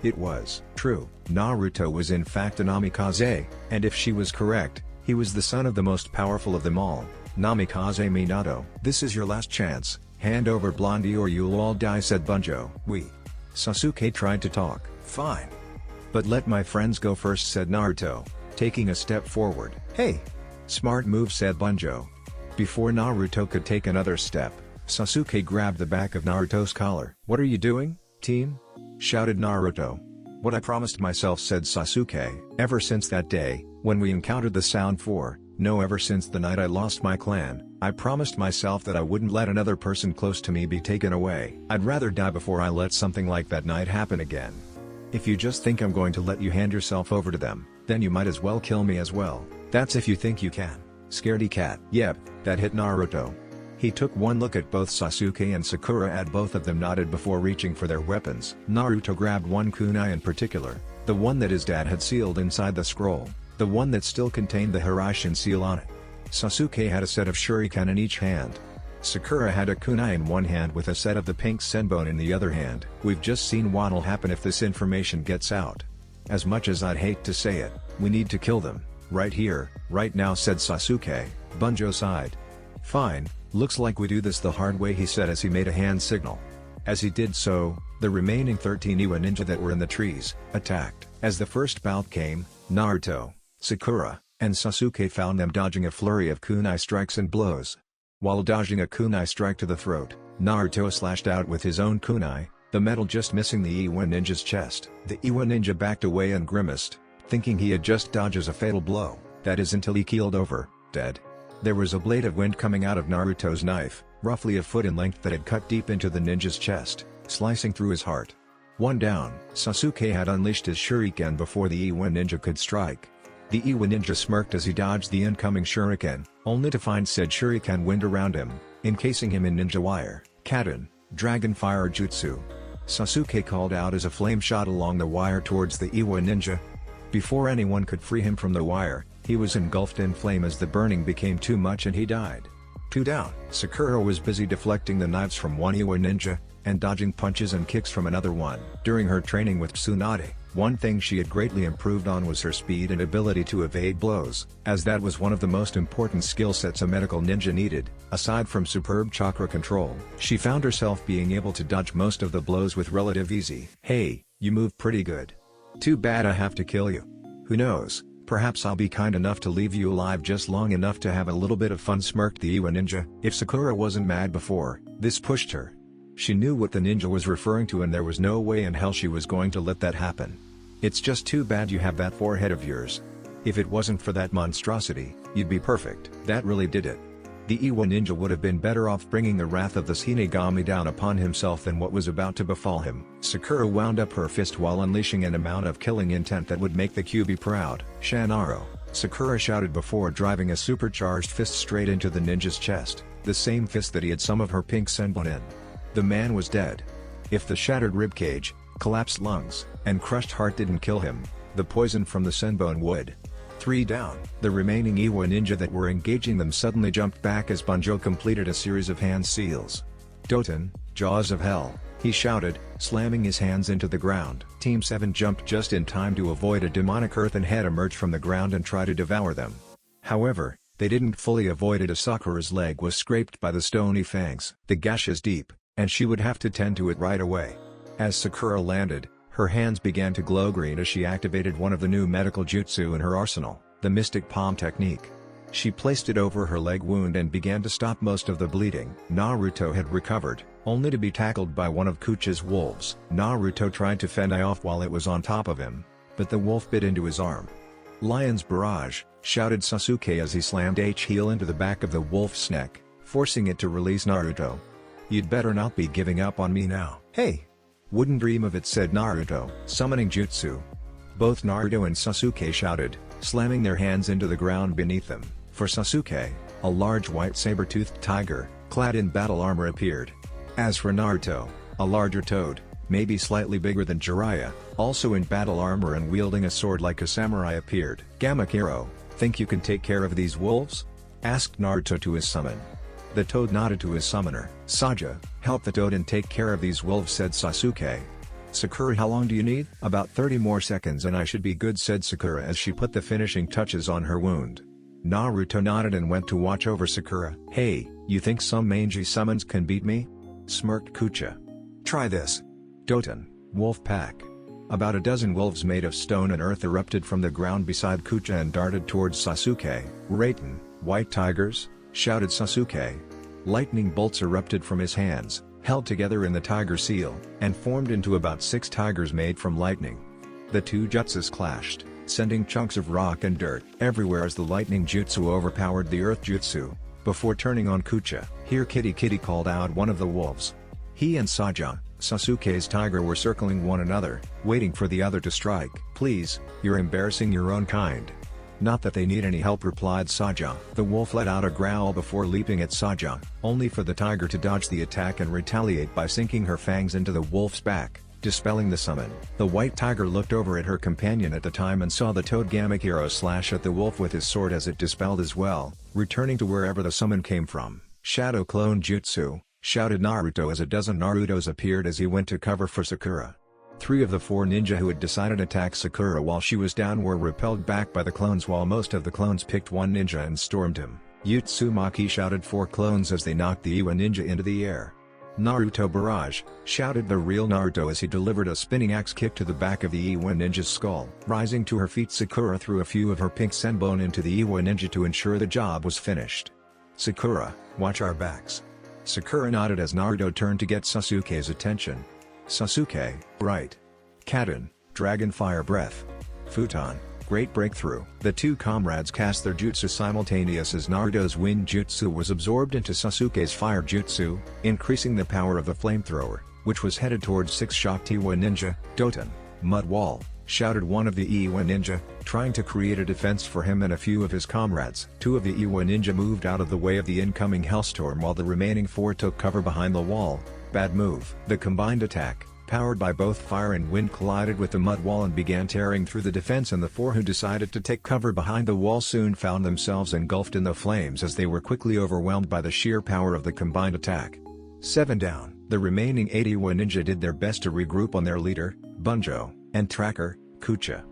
It was true. Naruto was in fact a Namikaze, and if she was correct, he was the son of the most powerful of them all, Namikaze Minato. This is your last chance, hand over Blondie or you'll all die, said Banjo. Sasuke tried to talk. Fine. But let my friends go first, said Naruto, taking a step forward. Hey! Smart move, said Banjo. Before Naruto could take another step, Sasuke grabbed the back of Naruto's collar. What are you doing, team? shouted Naruto. "What I promised myself," said Sasuke. "Ever since that day, when we encountered the Sound Four, no ever since the night I lost my clan, I promised myself that I wouldn't let another person close to me be taken away. I'd rather die before I let something like that night happen again. If you just think I'm going to let you hand yourself over to them, then you might as well kill me as well. That's if you think you can, scaredy cat." Yep, that hit Naruto. He took one look at both Sasuke and Sakura, and both of them nodded before reaching for their weapons. Naruto grabbed one kunai in particular, the one that his dad had sealed inside the scroll, the one that still contained the Hiraishin seal on it. Sasuke had a set of shuriken in each hand. Sakura had a kunai in one hand with a set of the pink senbon in the other hand. "We've just seen what'll happen if this information gets out. As much as I'd hate to say it, we need to kill them, right here, right now," said Sasuke. Bunjo sighed. "Fine, looks like we do this the hard way," he said as he made a hand signal. As he did so, the remaining 13 Iwa ninja that were in the trees attacked. As the first bout came, Naruto, Sakura, and Sasuke found them dodging a flurry of kunai strikes and blows. While dodging a kunai strike to the throat, Naruto slashed out with his own kunai, the metal just missing the Iwa ninja's chest. The Iwa ninja backed away and grimaced, thinking he had just dodged a fatal blow, that is until he keeled over, dead. There was a blade of wind coming out of Naruto's knife, roughly a foot in length, that had cut deep into the ninja's chest, slicing through his heart. One down. Sasuke had unleashed his shuriken before the Iwa ninja could strike. The Iwa ninja smirked as he dodged the incoming shuriken, only to find said shuriken wind around him, encasing him in ninja wire, Kaden, Dragon Fire Jutsu. Sasuke called out as a flame shot along the wire towards the Iwa ninja. Before anyone could free him from the wire, he was engulfed in flame as the burning became too much and he died. 2 down. Sakura was busy deflecting the knives from one Iwa ninja, and dodging punches and kicks from another one. During her training with Tsunade, one thing she had greatly improved on was her speed and ability to evade blows, as that was one of the most important skill sets a medical ninja needed. Aside from superb chakra control, she found herself being able to dodge most of the blows with relative ease. "Hey, you move pretty good. Too bad I have to kill you. Who knows, perhaps I'll be kind enough to leave you alive just long enough to have a little bit of fun," smirked the Iwa ninja. If Sakura wasn't mad before, this pushed her. She knew what the ninja was referring to, and there was no way in hell she was going to let that happen. "It's just too bad you have that forehead of yours. If it wasn't for that monstrosity, you'd be perfect." That really did it. The Iwa ninja would have been better off bringing the wrath of the Shinigami down upon himself than what was about to befall him. Sakura wound up her fist while unleashing an amount of killing intent that would make the Kyuubi proud. "Shanaro!" Sakura shouted before driving a supercharged fist straight into the ninja's chest, the same fist that he had some of her pink senbon in. The man was dead. If the shattered ribcage, collapsed lungs, and crushed heart didn't kill him, the poison from the senbon would. 3 down. The remaining Iwa ninja that were engaging them suddenly jumped back as Bunjo completed a series of hand seals. "Doton, jaws of hell," he shouted, slamming his hands into the ground. Team 7 jumped just in time to avoid a demonic earthen head emerge from the ground and try to devour them. However, they didn't fully avoid it as Sakura's leg was scraped by the stony fangs. The gash is deep, and she would have to tend to it right away. As Sakura landed, her hands began to glow green as she activated one of the new medical jutsu in her arsenal, the Mystic Palm technique. She placed it over her leg wound and began to stop most of the bleeding. Naruto had recovered, only to be tackled by one of Kucha's wolves. Naruto tried to fend off while it was on top of him, but the wolf bit into his arm. "Lion's Barrage," shouted Sasuke as he slammed H-heel into the back of the wolf's neck, forcing it to release Naruto. "You'd better not be giving up on me now." "Hey! Wouldn't dream of it," said Naruto. Summoning Jutsu. Both Naruto and Sasuke shouted, slamming their hands into the ground beneath them. For Sasuke, a large white saber-toothed tiger, clad in battle armor appeared. As for Naruto, a larger toad, maybe slightly bigger than Jiraiya, also in battle armor and wielding a sword like a samurai appeared. "Gamakiro, think you can take care of these wolves?" asked Naruto to his summon. The toad nodded to his summoner. "Saja, help the toad and take care of these wolves," said Sasuke. "Sakura, how long do you need?" "About 30 more seconds and I should be good," said Sakura as she put the finishing touches on her wound. Naruto nodded and went to watch over Sakura. "Hey, you think some mangy summons can beat me?" smirked Kucha. "Try this." Doton, wolf pack. About a dozen wolves made of stone and earth erupted from the ground beside Kucha and darted towards Sasuke. "Raiten, white tigers," shouted Sasuke. Lightning bolts erupted from his hands, held together in the tiger seal, and formed into about 6 tigers made from lightning. The two jutsus clashed, sending chunks of rock and dirt everywhere as the lightning jutsu overpowered the earth jutsu. Before turning on Kucha, here Kitty called out one of the wolves. He and Saja, Sasuke's tiger, were circling one another, waiting for the other to strike. "Please, you're embarrassing your own kind." "Not that they need any help," replied Saja. The wolf let out a growl before leaping at Saja, only for the tiger to dodge the attack and retaliate by sinking her fangs into the wolf's back, dispelling the summon. The white tiger looked over at her companion at the time and saw the Todgamic hero slash at the wolf with his sword as it dispelled as well, returning to wherever the summon came from. "Shadow Clone Jutsu," shouted Naruto as a dozen Narutos appeared as he went to cover for Sakura. 3 of the 4 ninja who had decided to attack Sakura while she was down were repelled back by the clones, while most of the clones picked one ninja and stormed him. Uzumaki shouted 4 clones as they knocked the Iwa ninja into the air. "Naruto barrage," shouted the real Naruto as he delivered a spinning axe kick to the back of the Iwa ninja's skull. Rising to her feet, Sakura threw a few of her pink senbon into the Iwa ninja to ensure the job was finished. "Sakura, watch our backs." Sakura nodded as Naruto turned to get Sasuke's attention. "Sasuke, right. Kaden, Dragon Fire Breath. Futon, Great Breakthrough." The 2 comrades cast their jutsu simultaneous as Naruto's wind jutsu was absorbed into Sasuke's fire jutsu, increasing the power of the flamethrower, which was headed towards 6 shocked Iwa ninja. "Doton, Mud Wall," shouted one of the Iwa ninja, trying to create a defense for him and a few of his comrades. 2 of the Iwa ninja moved out of the way of the incoming hellstorm while the remaining 4 took cover behind the wall. Bad move. The combined attack, powered by both fire and wind, collided with the mud wall and began tearing through the defense, and the 4 who decided to take cover behind the wall soon found themselves engulfed in the flames as they were quickly overwhelmed by the sheer power of the combined attack. 7 down. The remaining 8 Iwa ninja did their best to regroup on their leader, Bunjo, and tracker, Kucha.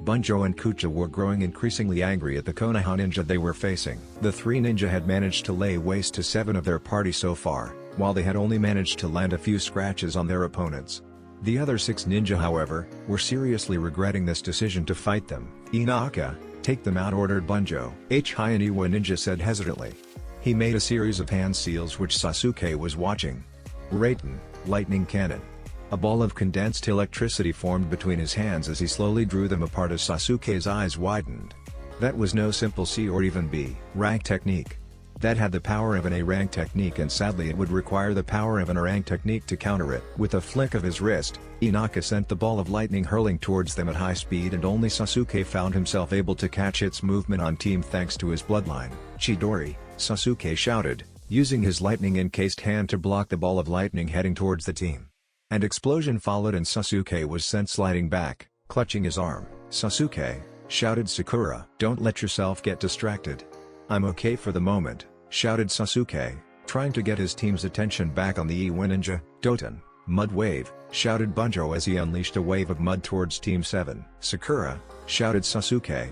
Bunjo and Kucha were growing increasingly angry at the Konoha ninja they were facing. The 3 ninja had managed to lay waste to 7 of their party so far, while they had only managed to land a few scratches on their opponents. The other 6 ninja, however, were seriously regretting this decision to fight them. "Inaka, take them out," ordered Bunjo. Heian Iwa ninja said hesitantly. He made a series of hand seals which Sasuke was watching. Raiden, Lightning Cannon. A ball of condensed electricity formed between his hands as he slowly drew them apart as Sasuke's eyes widened. That was no simple C or even B rank technique. That had the power of an A rank technique, and sadly it would require the power of an A rank technique to counter it. With a flick of his wrist, Inaka sent the ball of lightning hurling towards them at high speed, and only Sasuke found himself able to catch its movement on team thanks to his bloodline. "Chidori," Sasuke shouted, using his lightning-encased hand to block the ball of lightning heading towards the team. An explosion followed and Sasuke was sent sliding back, clutching his arm. "Sasuke," shouted Sakura. "Don't let yourself get distracted." "I'm okay for the moment," shouted Sasuke, trying to get his team's attention back on the Iwa ninja. "Doton, Mud Wave," shouted Bunjo as he unleashed a wave of mud towards Team 7. "Sakura," shouted Sasuke.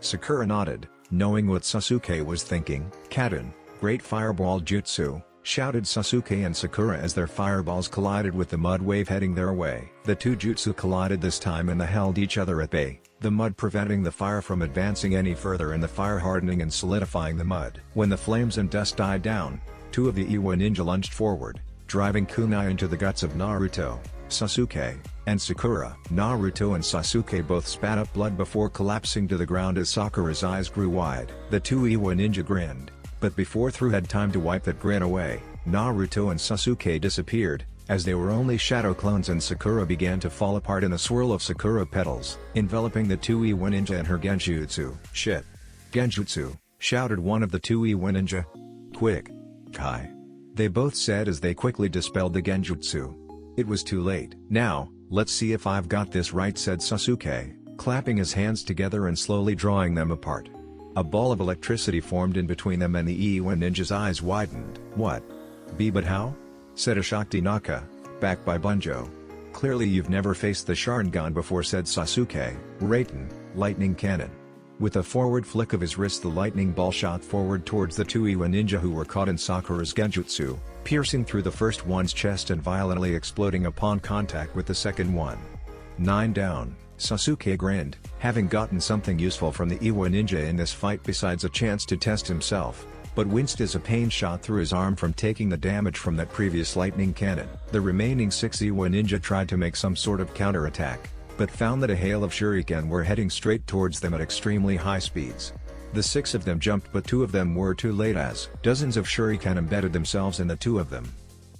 Sakura nodded, knowing what Sasuke was thinking. "Kaden, Great Fireball Jutsu," shouted Sasuke and Sakura as their fireballs collided with the mud wave heading their way. The 2 jutsu collided this time and they held each other at bay, the mud preventing the fire from advancing any further and the fire hardening and solidifying the mud. When the flames and dust died down, 2 of the Iwa ninja lunged forward, driving kunai into the guts of Naruto, Sasuke, and Sakura. Naruto and Sasuke both spat up blood before collapsing to the ground as Sakura's eyes grew wide. The 2 Iwa ninja grinned, but before Thru had time to wipe that grin away, Naruto and Sasuke disappeared, as they were only shadow clones, and Sakura began to fall apart in the swirl of Sakura petals, enveloping the 2 Iwa ninja and her genjutsu. "Shit! Genjutsu!" shouted one of the 2 Iwa ninja. "Quick! Kai!" they both said as they quickly dispelled the genjutsu. It was too late. "Now, let's see if I've got this right," said Sasuke, clapping his hands together and slowly drawing them apart. A ball of electricity formed in between them and the Iwa ninja's eyes widened. "What? B but how?" said a shocked Inaka, backed by Bunjo. "Clearly you've never faced the Sharingan before," said Sasuke. "Raiden, Lightning Cannon." With a forward flick of his wrist, the lightning ball shot forward towards the 2 Iwa ninja who were caught in Sakura's genjutsu, piercing through the first one's chest and violently exploding upon contact with the second one. 9 down. Sasuke grinned, having gotten something useful from the Iwa ninja in this fight besides a chance to test himself. but winced as a pain shot through his arm from taking the damage from that previous lightning cannon. The remaining 6 Iwa ninja tried to make some sort of counterattack, but found that a hail of shuriken were heading straight towards them at extremely high speeds. The 6 of them jumped, but 2 of them were too late as dozens of shuriken embedded themselves in the 2 of them.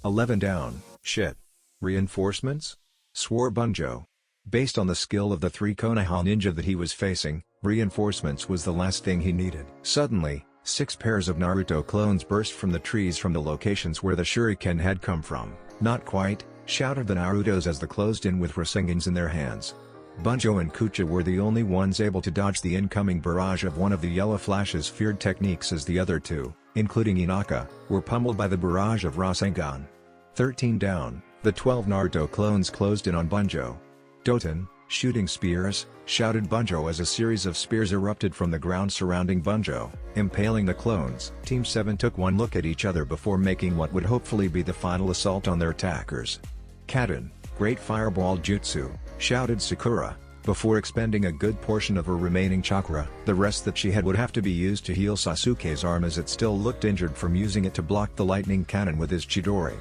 11 down. Shit. Reinforcements? Swore Bunjo. Based on the skill of the 3 Konoha ninja that he was facing, reinforcements was the last thing he needed. Suddenly, 6 pairs of Naruto clones burst from the trees from the locations where the shuriken had come from. Not quite, shouted the Narutos as they closed in with Rasengans in their hands. Bunjo and Kucha were the only ones able to dodge the incoming barrage of one of the Yellow Flash's feared techniques, as the other 2, including Inaka, were pummeled by the barrage of Rasengan. 13 down, the 12 Naruto clones closed in on Bunjo. Doton, shooting spears, shouted Bunjo as a series of spears erupted from the ground surrounding Bunjo, impaling the clones. Team 7 took one look at each other before making what would hopefully be the final assault on their attackers. Kaden, great fireball jutsu, shouted Sakura, before expending a good portion of her remaining chakra. The rest that she had would have to be used to heal Sasuke's arm, as it still looked injured from using it to block the lightning cannon with his Chidori.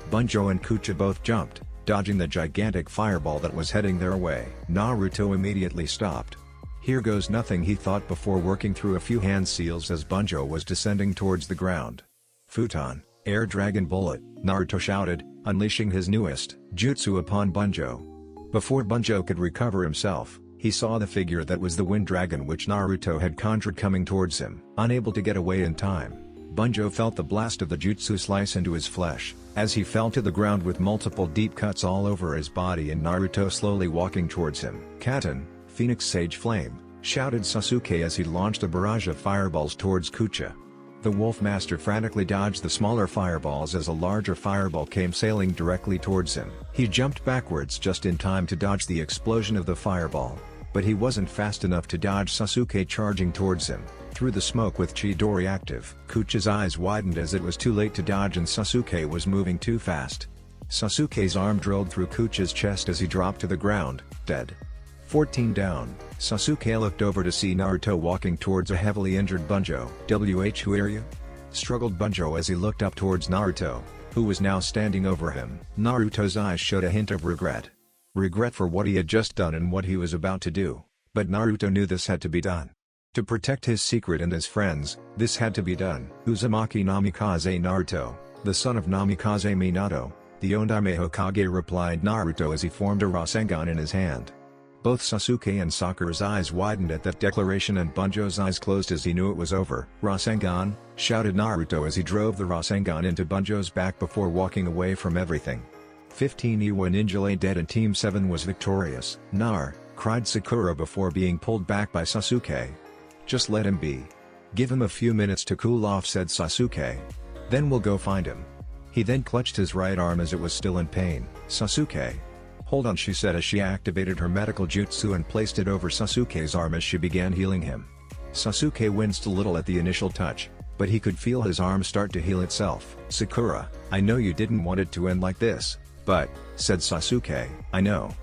Bunjo and Kucha both jumped, dodging the gigantic fireball that was heading their way. Naruto immediately stopped. Here goes nothing, he thought before working through a few hand seals as Bunjo was descending towards the ground. Futon, Air Dragon Bullet, Naruto shouted, unleashing his newest jutsu upon Bunjo. Before Bunjo could recover himself, he saw the figure that was the Wind Dragon which Naruto had conjured coming towards him. Unable to get away in time, Bunjo felt the blast of the jutsu slice into his flesh, as he fell to the ground with multiple deep cuts all over his body and Naruto slowly walking towards him. Katen, Phoenix Sage Flame, shouted Sasuke as he launched a barrage of fireballs towards Kucha. The Wolf Master frantically dodged the smaller fireballs as a larger fireball came sailing directly towards him. He jumped backwards just in time to dodge the explosion of the fireball, but he wasn't fast enough to dodge Sasuke charging towards him, through the smoke with Chidori active. Kucha's eyes widened as it was too late to dodge and Sasuke was moving too fast. Sasuke's arm drilled through Kucha's chest as he dropped to the ground, dead. 14 down, Sasuke looked over to see Naruto walking towards a heavily injured Bunjo. Who are you? Struggled Bunjo as he looked up towards Naruto, who was now standing over him. Naruto's eyes showed a hint of regret. Regret for what he had just done and what he was about to do, but Naruto knew this had to be done. To protect his secret and his friends, this had to be done. Uzumaki Namikaze Naruto, the son of Namikaze Minato, the Ondaime Hokage, replied Naruto as he formed a Rasengan in his hand. Both Sasuke and Sakura's eyes widened at that declaration and Bunjo's eyes closed as he knew it was over. Rasengan, shouted Naruto as he drove the Rasengan into Bunjo's back before walking away from everything. 15 Iwa ninja lay dead and Team 7 was victorious. Nar, cried Sakura before being pulled back by Sasuke. Just let him be. Give him a few minutes to cool off, said Sasuke. Then we'll go find him. He then clutched his right arm as it was still in pain. Sasuke. Hold on, she said as she activated her medical jutsu and placed it over Sasuke's arm as she began healing him. Sasuke winced a little at the initial touch, but he could feel his arm start to heal itself. Sakura, I know you didn't want it to end like this, but, said Sasuke, I know.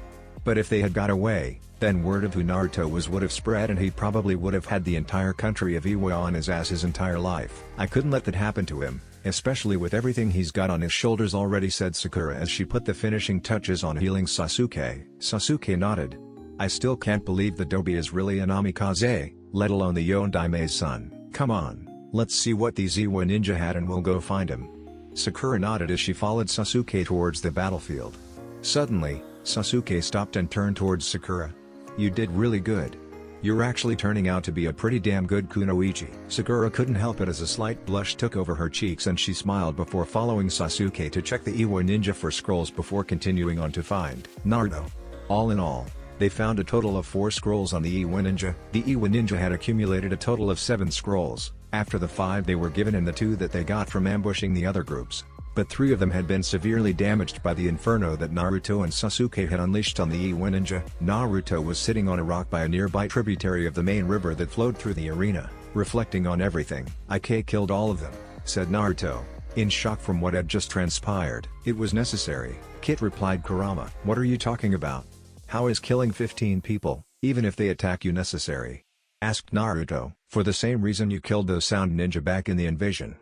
But if they had got away, then word of who Naruto was would have spread and he probably would have had the entire country of Iwa on his ass his entire life. I couldn't let that happen to him, especially with everything he's got on his shoulders already, said Sakura as she put the finishing touches on healing Sasuke. Sasuke nodded. I still can't believe the Dobi is really a Namikaze, let alone the Yondaime's son. Come on, let's see what these Iwa ninja had and we'll go find him. Sakura nodded as she followed Sasuke towards the battlefield. Suddenly, Sasuke stopped and turned towards Sakura. You did really good. You're actually turning out to be a pretty damn good kunoichi. Sakura couldn't help it as a slight blush took over her cheeks and she smiled before following Sasuke to check the Iwa ninja for scrolls before continuing on to find Naruto. All in all, they found a total of 4 scrolls on the Iwa ninja. The Iwa ninja had accumulated a total of 7 scrolls, after the 5 they were given and the 2 that they got from ambushing the other groups. But 3 of them had been severely damaged by the inferno that Naruto and Sasuke had unleashed on the Iwa ninja. Naruto was sitting on a rock by a nearby tributary of the main river that flowed through the arena, reflecting on everything. "Ik killed all of them," said Naruto, in shock from what had just transpired. "It was necessary," Kit replied. Kurama, "What are you talking about? How is killing 15 people, even if they attack you, necessary?" Asked Naruto. For the same reason you killed those sound ninja back in the invasion.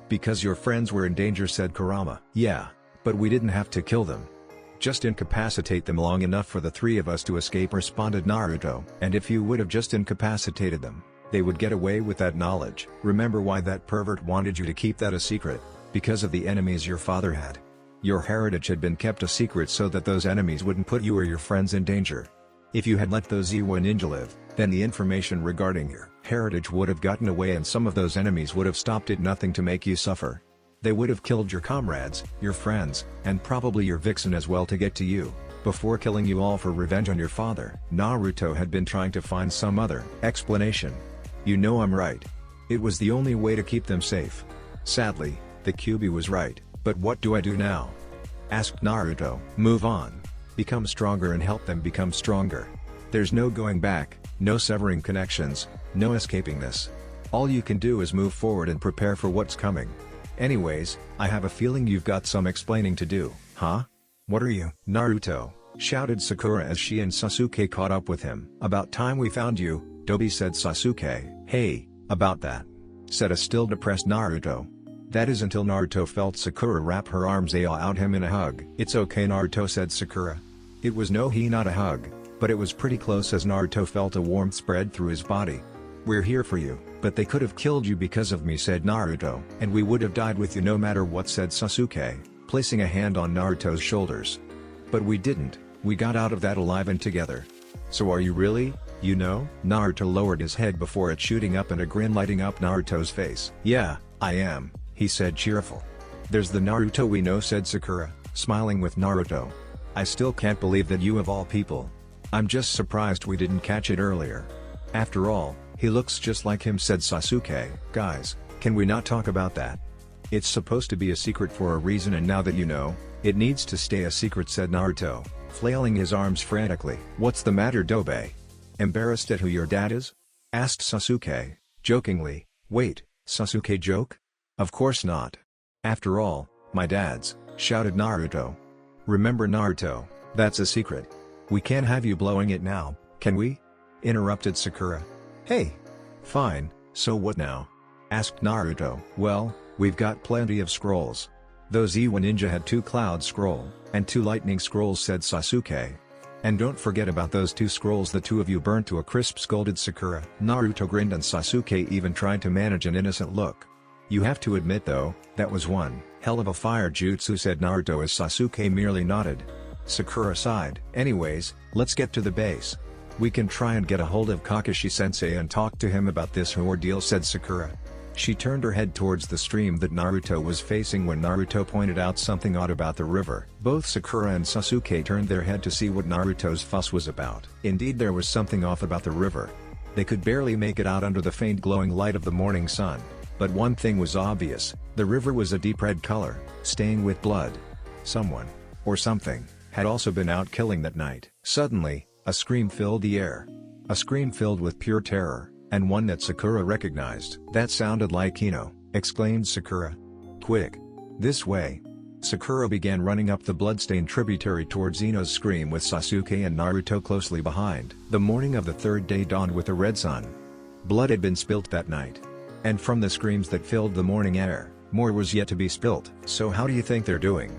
Because your friends were in danger, said Kurama. Yeah, but we didn't have to kill them. Just incapacitate them long enough for the three of us to escape, responded Naruto. And if you would have just incapacitated them, they would get away with that knowledge. Remember why that pervert wanted you to keep that a secret? Because of the enemies your father had. Your heritage had been kept a secret so that those enemies wouldn't put you or your friends in danger. If you had let those Iwa ninja live, then the information regarding your heritage would have gotten away and some of those enemies would have stopped at nothing to make you suffer. They would have killed your comrades, your friends, and probably your vixen as well to get to you, before killing you all for revenge on your father. Naruto had been trying to find some other explanation. You know I'm right. It was the only way to keep them safe. Sadly, the Kyuubi was right, but what do I do now? Asked Naruto. Move on. Become stronger and help them become stronger. There's no going back, no severing connections, no escaping this. All you can do is move forward and prepare for what's coming. Anyways, I have a feeling you've got some explaining to do. Huh? What are you? Naruto, shouted Sakura as she and Sasuke caught up with him. About time we found you, Dobi, said Sasuke. Hey, about that, said a still depressed Naruto. That is until Naruto felt Sakura wrap her arms out him in a hug. It's okay, Naruto, said Sakura. It was not a hug, but it was pretty close as Naruto felt a warmth spread through his body. We're here for you, but they could have killed you because of me, said Naruto. And we would have died with you no matter what, said Sasuke, placing a hand on Naruto's shoulders. But we didn't, we got out of that alive and together. So are you really, you know? Naruto lowered his head before it shooting up and a grin lighting up Naruto's face. Yeah, I am, he said cheerful. There's the Naruto we know, said Sakura, smiling with Naruto. I still can't believe that you of all people. I'm just surprised we didn't catch it earlier. After all, he looks just like him, said Sasuke. Guys, can we not talk about that? It's supposed to be a secret for a reason, and now that you know, it needs to stay a secret, said Naruto, flailing his arms frantically. What's the matter, Dobe? Embarrassed at who your dad is? Asked Sasuke, jokingly. Wait, Sasuke joke? Of course not. After all, my dad's, shouted Naruto. Remember, Naruto, that's a secret. We can't have you blowing it now, can we? Interrupted Sakura. Hey! Fine, so what now? Asked Naruto. Well, we've got plenty of scrolls. Those Iwa ninja had 2 cloud scroll, and 2 lightning scrolls, said Sasuke. And don't forget about those 2 scrolls the two of you burnt to a crisp, scolded Sakura. Naruto grinned and Sasuke even tried to manage an innocent look. You have to admit though, that was one hell of a fire jutsu, said Naruto as Sasuke merely nodded. Sakura sighed. Anyways, let's get to the base. We can try and get a hold of Kakashi-sensei and talk to him about this ordeal, said Sakura. She turned her head towards the stream that Naruto was facing when Naruto pointed out something odd about the river. Both Sakura and Sasuke turned their head to see what Naruto's fuss was about. Indeed, there was something off about the river. They could barely make it out under the faint glowing light of the morning sun. But one thing was obvious, the river was a deep red color, stained with blood. Someone, or something, had also been out killing that night. Suddenly, a scream filled the air. A scream filled with pure terror, and one that Sakura recognized. That sounded like Ino, exclaimed Sakura. Quick! This way! Sakura began running up the bloodstained tributary towards Ino's scream with Sasuke and Naruto closely behind. The morning of the 3rd day dawned with a red sun. Blood had been spilt that night. And from the screams that filled the morning air, more was yet to be spilt. So how do you think they're doing?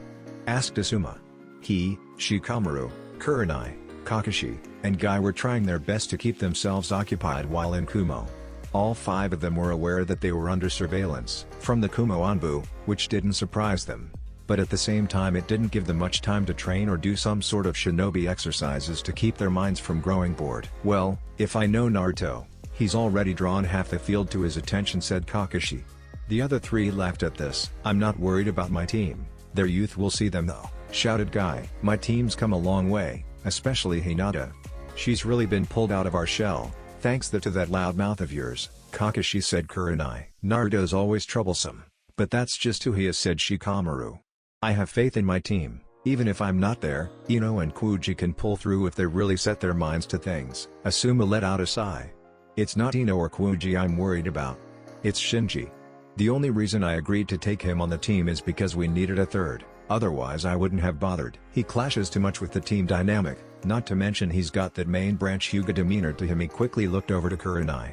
Asked Asuma. He, Shikamaru, Kurenai, Kakashi, and Guy were trying their best to keep themselves occupied while in Kumo. All 5 of them were aware that they were under surveillance from the Kumo Anbu, which didn't surprise them. But at the same time it didn't give them much time to train or do some sort of shinobi exercises to keep their minds from growing bored. Well, if I know Naruto, he's already drawn half the field to his attention, said Kakashi. The other 3 laughed at this. I'm not worried about my team. Their youth will see them though, shouted Guy. My team's come a long way, especially Hinata. She's really been pulled out of our shell, thanks to that loud mouth of yours, Kakashi, said Kurenai. Naruto's always troublesome, but that's just who he is, said Shikamaru. I have faith in my team, even if I'm not there. Ino and Kuji can pull through if they really set their minds to things. Asuma let out a sigh. It's not Ino or Kuji I'm worried about. It's Shinji. The only reason I agreed to take him on the team is because we needed a 3rd, otherwise I wouldn't have bothered. He clashes too much with the team dynamic. Not to mention he's got that main branch Hyuga demeanor to him. He quickly looked over to Kurenai.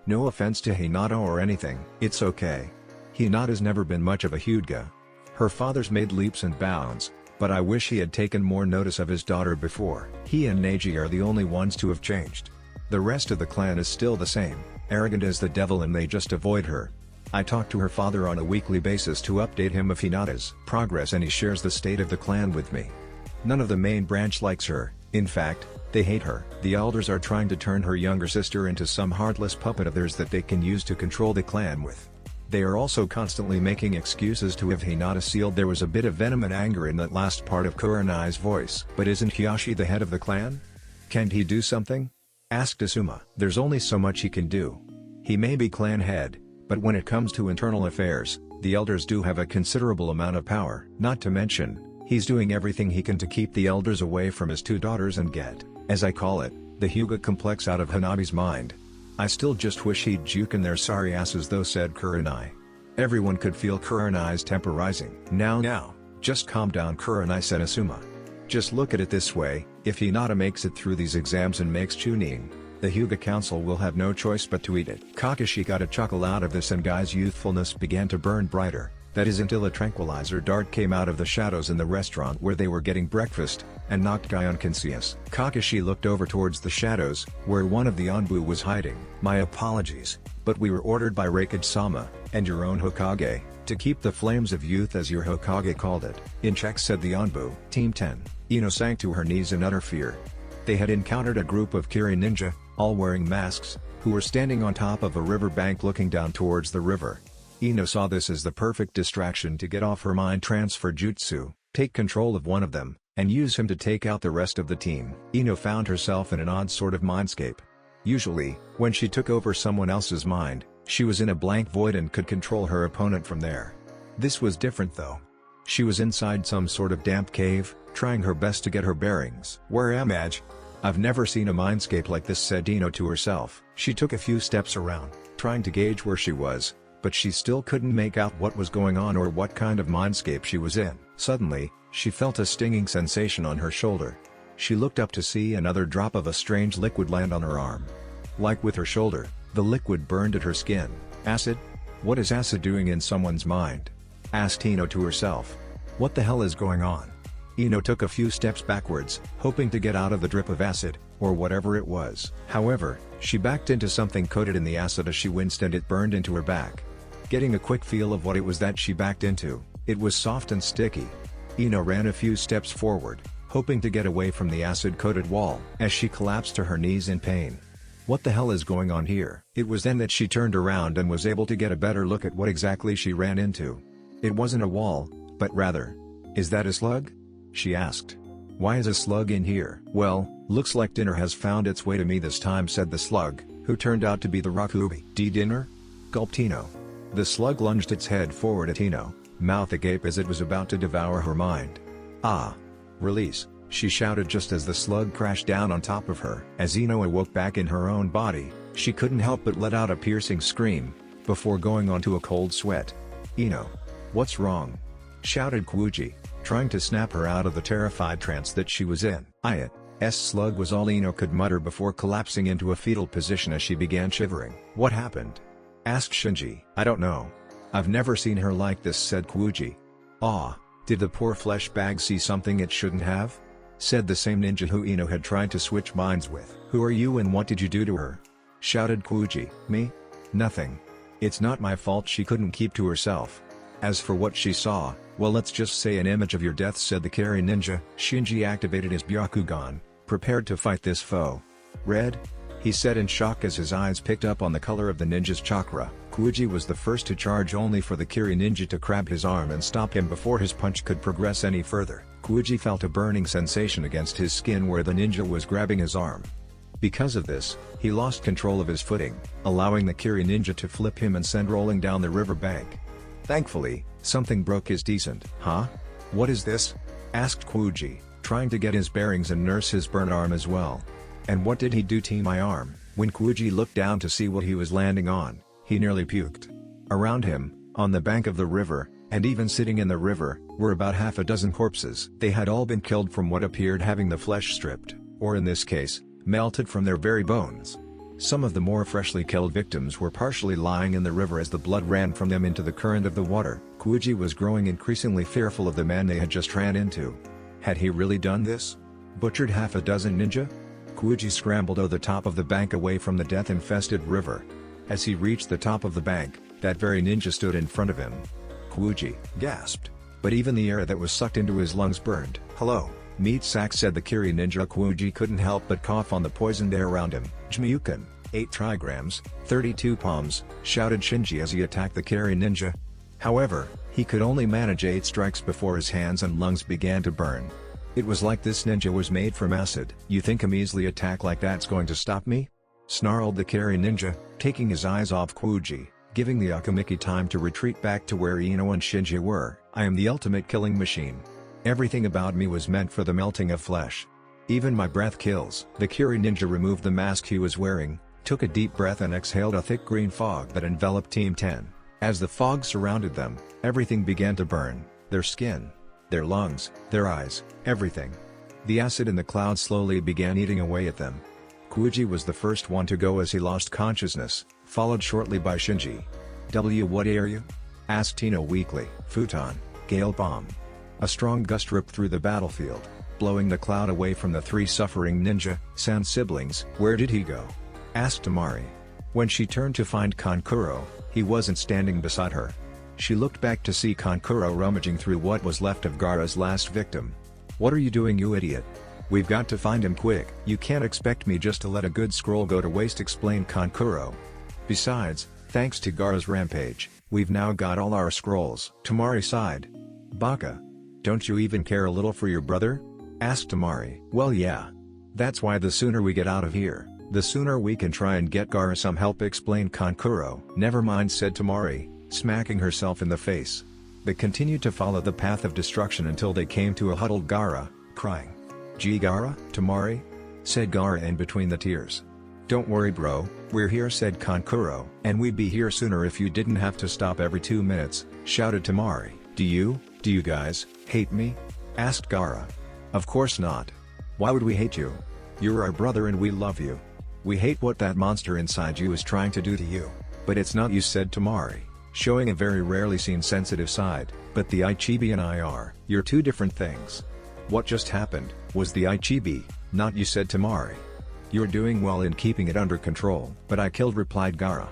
No offense to Hinata or anything, it's okay. Hinata's never been much of a Hyuga. Her father's made leaps and bounds, but I wish he had taken more notice of his daughter before. He and Neji are the only ones to have changed. The rest of the clan is still the same, arrogant as the devil, and they just avoid her. I talk to her father on a weekly basis to update him of Hinata's progress, and he shares the state of the clan with me. None of the main branch likes her, in fact, they hate her. The elders are trying to turn her younger sister into some heartless puppet of theirs that they can use to control the clan with. They are also constantly making excuses to have Hinata sealed. There was a bit of venom and anger in that last part of Kurenai's voice. But isn't Hiyashi the head of the clan? Can't he do something? Asked Asuma. There's only so much he can do. He may be clan head, but when it comes to internal affairs, the elders do have a considerable amount of power. Not to mention, he's doing everything he can to keep the elders away from his two daughters and get, as I call it, the Hyuga complex out of Hanabi's mind. I still just wish he'd juke in their sorry asses though, said Kurenai. Everyone could feel Kurenai's temper rising. Now, just calm down, Kurenai, said Asuma. Just look at it this way, if Hinata makes it through these exams and makes Chunin, the Hyuga Council will have no choice but to eat it. Kakashi got a chuckle out of this, and Guy's youthfulness began to burn brighter. That is until a tranquilizer dart came out of the shadows in the restaurant where they were getting breakfast, and knocked Guy unconscious. Kakashi looked over towards the shadows, where one of the Anbu was hiding. My apologies, but we were ordered by Raikage-sama, and your own Hokage, to keep the flames of youth, as your Hokage called it, in check, said the Anbu. Team 10. Ino sank to her knees in utter fear. They had encountered a group of Kiri ninja, all wearing masks, who were standing on top of a river bank looking down towards the river. Ino saw this as the perfect distraction to get off her mind transfer jutsu, take control of one of them, and use him to take out the rest of the team. Ino found herself in an odd sort of mindscape. Usually, when she took over someone else's mind, she was in a blank void and could control her opponent from there. This was different though. She was inside some sort of damp cave, trying her best to get her bearings. Where am I? I've never seen a mindscape like this, said Ino to herself. She took a few steps around, trying to gauge where she was, but she still couldn't make out what was going on or what kind of mindscape she was in. Suddenly, she felt a stinging sensation on her shoulder. She looked up to see another drop of a strange liquid land on her arm. Like with her shoulder, the liquid burned at her skin. Acid? What is acid doing in someone's mind? Asked Ino to herself. What the hell is going on? Ino took a few steps backwards, hoping to get out of the drip of acid, or whatever it was. However, she backed into something coated in the acid as she winced and it burned into her back. Getting a quick feel of what it was that she backed into, it was soft and sticky. Ino ran a few steps forward, hoping to get away from the acid-coated wall, as she collapsed to her knees in pain. What the hell is going on here? It was then that she turned around and was able to get a better look at what exactly she ran into. It wasn't a wall, but rather, is that a slug? She asked. Why is a slug in here? Well, looks like dinner has found its way to me this time, said the slug, who turned out to be the Rakubi. Dinner? Gulped Ino. The slug lunged its head forward at Ino, mouth agape as it was about to devour her mind. Ah! Release, she shouted just as the slug crashed down on top of her. As Ino awoke back in her own body, she couldn't help but let out a piercing scream, before going onto a cold sweat. Ino! What's wrong? Shouted Kuuji, trying to snap her out of the terrified trance that she was in. S slug was all Ino could mutter before collapsing into a fetal position as she began shivering. What happened? Asked Shinji. I don't know. I've never seen her like this, said Kuuji. Ah, did the poor flesh bag see something it shouldn't have? Said the same ninja who Ino had tried to switch minds with. Who are you and what did you do to her? Shouted Kuuji. Me? Nothing. It's not my fault, she couldn't keep to herself. As for what she saw, well, let's just say an image of your death, said the Kari ninja. Shinji activated his Byakugan, prepared to fight this foe. Red? He said in shock as his eyes picked up on the color of the ninja's chakra. Kuuji was the first to charge, only for the Kiri ninja to grab his arm and stop him before his punch could progress any further. Kuuji felt a burning sensation against his skin where the ninja was grabbing his arm. Because of this, he lost control of his footing, allowing the Kiri ninja to flip him and send rolling down the river bank. Thankfully, something broke his decent. Huh? What is this? Asked Kuuji, trying to get his bearings and nurse his burnt arm as well. And what did he do to my arm? When Kuuji looked down to see what he was landing on, he nearly puked. Around him, on the bank of the river, and even sitting in the river, were about half a dozen corpses. They had all been killed from what appeared having the flesh stripped. or in this case, melted from their very bones. Some of the more freshly killed victims were partially lying in the river as the blood ran from them into the current of the water. Kuji was growing increasingly fearful of the man they had just ran into. Had he really done this? Butchered half a dozen ninja? Kuji scrambled over the top of the bank away from the death-infested river. As he reached the top of the bank, that very ninja stood in front of him. Kuji gasped. But even the air that was sucked into his lungs burned. "Hello, meat sack," said the Kiri ninja. Kuji couldn't help but cough on the poisoned air around him. "Jmyukan, 8 trigrams, 32 palms," shouted Shinji as he attacked the Kiri ninja. However, he could only manage 8 strikes before his hands and lungs began to burn. It was like this ninja was made from acid. "You think a measly attack like that's going to stop me?" snarled the Kiri ninja, taking his eyes off Kuji, giving the Uzumaki time to retreat back to where Ino and Shinji were. "I am the ultimate killing machine. Everything about me was meant for the melting of flesh. Even my breath kills." The Kiri ninja removed the mask he was wearing, took a deep breath and exhaled a thick green fog that enveloped Team 10. As the fog surrounded them, everything began to burn: their skin, their lungs, their eyes, everything. The acid in the cloud slowly began eating away at them. Kuji was the first one to go as he lost consciousness, followed shortly by Shinji. "What area?" asked Tino weakly. "Futon, Gale Bomb." A strong gust ripped through the battlefield, blowing the cloud away from the 3 suffering ninja, San siblings. "Where did he go?" asked Tamari. When she turned to find Kankuro, he wasn't standing beside her. She looked back to see Kankuro rummaging through what was left of Gaara's last victim. "What are you doing, you idiot? We've got to find him quick." "You can't expect me just to let a good scroll go to waste," explained Kankuro. "Besides, thanks to Gaara's rampage, we've now got all our scrolls." Tamari sighed. "Baka. Don't you even care a little for your brother?" asked Tamari. "Well, yeah. That's why the sooner we get out of here, the sooner we can try and get Gaara some help," explained Kankuro. "Never mind," said Tamari, smacking herself in the face. They continued to follow the path of destruction until they came to a huddled Gaara, crying. "Gee, Gaara?" Tamari said Gaara in between the tears. "Don't worry, bro, we're here," said Kankuro. "And we'd be here sooner if you didn't have to stop every 2 minutes," shouted Tamari. Do you guys, hate me?" asked Gaara. "Of course not. Why would we hate you? You're our brother and we love you. We hate what that monster inside you is trying to do to you. But it's not you," said Tamari, showing a very rarely seen sensitive side. "But the Ichibi and I are. You're 2 different things." "What just happened was the Ichibi, not you," said Tamari. "You're doing well in keeping it under control." "But I killed," replied Gaara.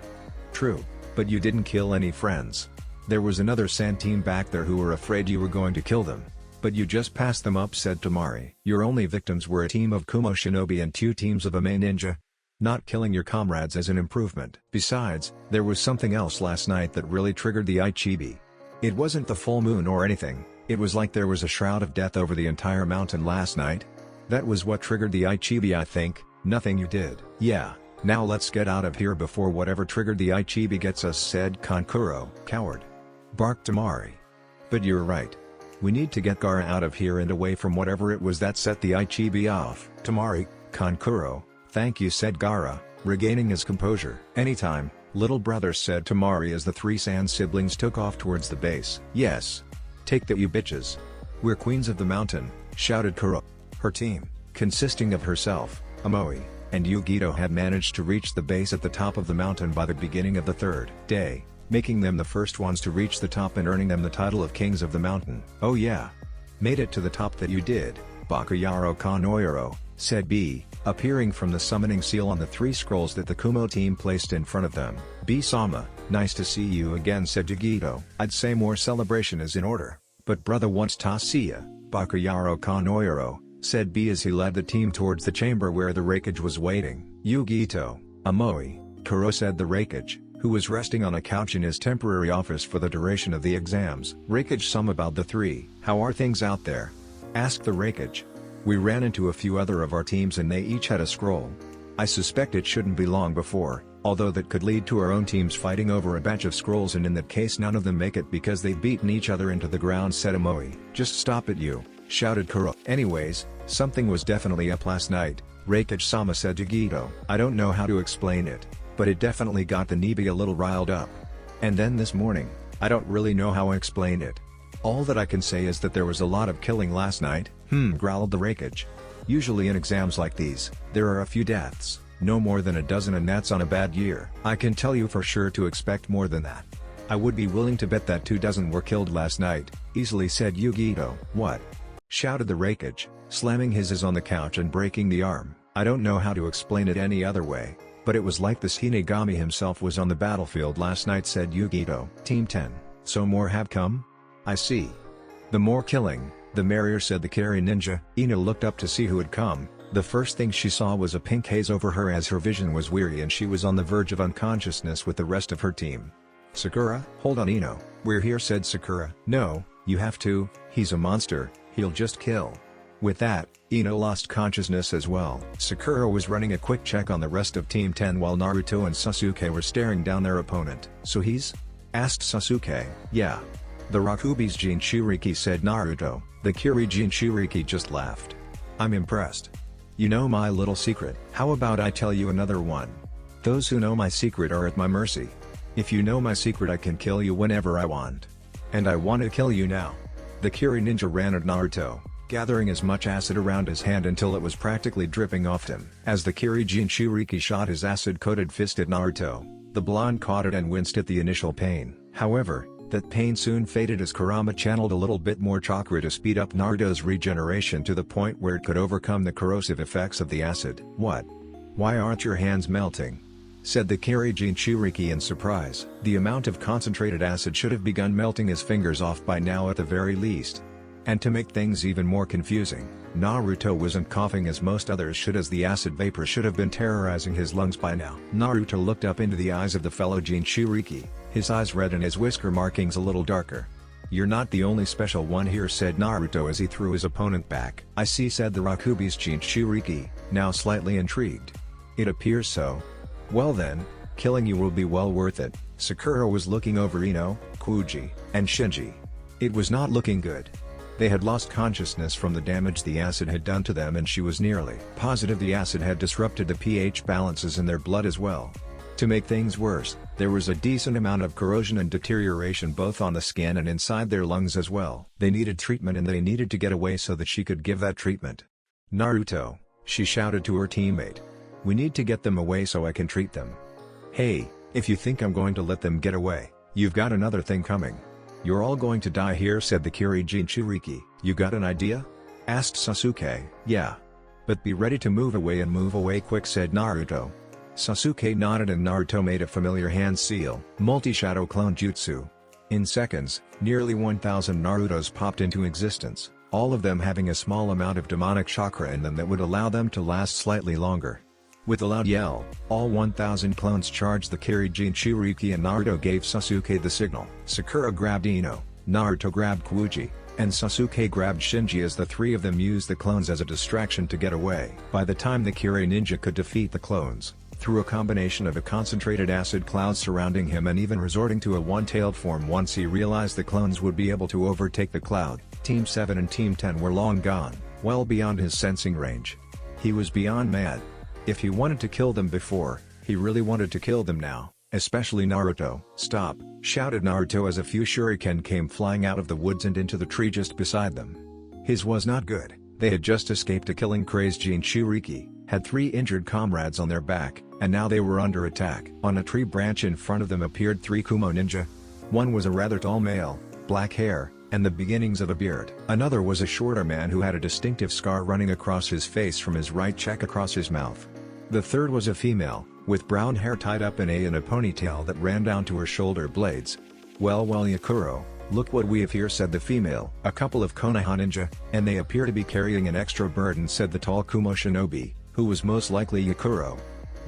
"True, but you didn't kill any friends. There was another Sand team back there who were afraid you were going to kill them. But you just passed them up," said Tamari. "Your only victims were a team of Kumo Shinobi and 2 teams of Ame ninja. Not killing your comrades is an improvement. Besides, there was something else last night that really triggered the Ichibi. It wasn't the full moon or anything, it was like there was a shroud of death over the entire mountain last night. That was what triggered the Ichibi, I think. Nothing you did." "Yeah, now let's get out of here before whatever triggered the Ichibi gets us," said Kankuro. "Coward," barked Tamari. "But you're right. We need to get Gaara out of here and away from whatever it was that set the Ichibi off." "Tamari, Kankuro, thank you," said Gaara, regaining his composure. "Anytime, little brother," said Tamari as the 3 Sand siblings took off towards the base. "Yes. Take that, you bitches. We're queens of the mountain," shouted Kuro. Her team, consisting of herself, Amoe, and Yugito had managed to reach the base at the top of the mountain by the beginning of the 3rd day, making them the first ones to reach the top and earning them the title of Kings of the Mountain. "Oh yeah. Made it to the top that you did, Bakayaro Kanoyoro," said B, appearing from the summoning seal on the 3 scrolls that the Kumo team placed in front of them. "B-sama, nice to see you again," said Yugito. "I'd say more celebration is in order, but brother wants to see ya, Bakayaro Kanoyoro," said B as he led the team towards the chamber where the Raikage was waiting. "Yugito, Amoe, Kuro," said the Raikage, who was resting on a couch in his temporary office for the duration of the exams. "Raikage, some about the 3. How are things out there?" asked the Raikage. "We ran into a few other of our teams and they each had a scroll. I suspect it shouldn't be long before, although that could lead to our own teams fighting over a batch of scrolls, and in that case none of them make it because they've beaten each other into the ground," said Amoe. "Just stop it, you," shouted Kuro. "Anyways, something was definitely up last night," Raikage-sama said Yugito. "I don't know how to explain it, but it definitely got the Nibi a little riled up. And then this morning, I don't really know how I explain it. All that I can say is that there was a lot of killing last night." Growled the Raikage. Usually in exams like these, there are a few deaths, no more than a dozen, and that's on a bad year. I can tell you for sure to expect more than that. I would be willing to bet that 2 dozen were killed last night, easily said Yugito. What? Shouted the Raikage, slamming his on the couch and breaking the arm. I don't know how to explain it any other way, but it was like the Shinigami himself was on the battlefield last night, said Yugito. Team 10, so more have come? I see. The more killing, the merrier, said the Kiri ninja. Ino looked up to see who had come. The first thing she saw was a pink haze over her as her vision was weary and she was on the verge of unconsciousness with the rest of her team. Sakura, hold on Ino, we're here, said Sakura. No, you have to, he's a monster, he'll just kill. With that, Ino lost consciousness as well. Sakura was running a quick check on the rest of Team 10 while Naruto and Sasuke were staring down their opponent. So he's? Asked Sasuke. Yeah. The Rakubi's Jinchuriki, said Naruto. The Kiri Jinchuriki just laughed. I'm impressed. You know my little secret. How about I tell you another one? Those who know my secret are at my mercy. If you know my secret, I can kill you whenever I want. And I want to kill you now. The Kiri ninja ran at Naruto, gathering as much acid around his hand until it was practically dripping off him. As the Kiri Jinchuriki shot his acid-coated fist at Naruto, the blonde caught it and winced at the initial pain. However, that pain soon faded as Kurama channeled a little bit more chakra to speed up Naruto's regeneration to the point where it could overcome the corrosive effects of the acid. What? Why aren't your hands melting? Said the Kiri Jinchuriki in surprise. The amount of concentrated acid should have begun melting his fingers off by now at the very least. And to make things even more confusing, Naruto wasn't coughing as most others should, as the acid vapor should have been terrorizing his lungs by now. Naruto looked up into the eyes of the fellow Jinchuriki, his eyes red and his whisker markings a little darker. You're not the only special one here, said Naruto as he threw his opponent back. I see, said the Rakubi's Jinchuriki, now slightly intrigued. It appears so. Well then, killing you will be well worth it. Sakura was looking over Ino, Kuji, and Shinji. It was not looking good. They had lost consciousness from the damage the acid had done to them, and she was nearly positive the acid had disrupted the pH balances in their blood as well. To make things worse, there was a decent amount of corrosion and deterioration both on the skin and inside their lungs as well. They needed treatment and they needed to get away so that she could give that treatment. Naruto, she shouted to her teammate. We need to get them away so I can treat them. Hey, if you think I'm going to let them get away, you've got another thing coming. You're all going to die here, said the Kiri Jinchuriki. You got an idea? Asked Sasuke. Yeah. But be ready to move away, and move away quick, said Naruto. Sasuke nodded and Naruto made a familiar hand seal, multi-shadow clone jutsu. In seconds, nearly 1,000 Narutos popped into existence, all of them having a small amount of demonic chakra in them that would allow them to last slightly longer. With a loud yell, all 1,000 clones charged the Kiri Jinchuriki and Naruto gave Sasuke the signal. Sakura grabbed Ino, Naruto grabbed Kuji, and Sasuke grabbed Shinji as the three of them used the clones as a distraction to get away. By the time the Kiri ninja could defeat the clones, through a combination of a concentrated acid cloud surrounding him and even resorting to a one-tailed form once he realized the clones would be able to overtake the cloud, Team 7 and Team 10 were long gone, well beyond his sensing range. He was beyond mad. If he wanted to kill them before, he really wanted to kill them now, especially Naruto. Stop, shouted Naruto as a few shuriken came flying out of the woods and into the tree just beside them. His was not good. They had just escaped a killing crazed Jinchuriki, had 3 injured comrades on their back, and now they were under attack. On a tree branch in front of them appeared 3 Kumo ninja. One was a rather tall male, black hair, and the beginnings of a beard. Another was a shorter man who had a distinctive scar running across his face from his right cheek across his mouth. The third was a female, with brown hair tied up in a ponytail that ran down to her shoulder blades. Well Yakuro, look what we have here, said the female. A couple of Konoha ninja, and they appear to be carrying an extra burden, said the tall Kumo shinobi, who was most likely Yakuro.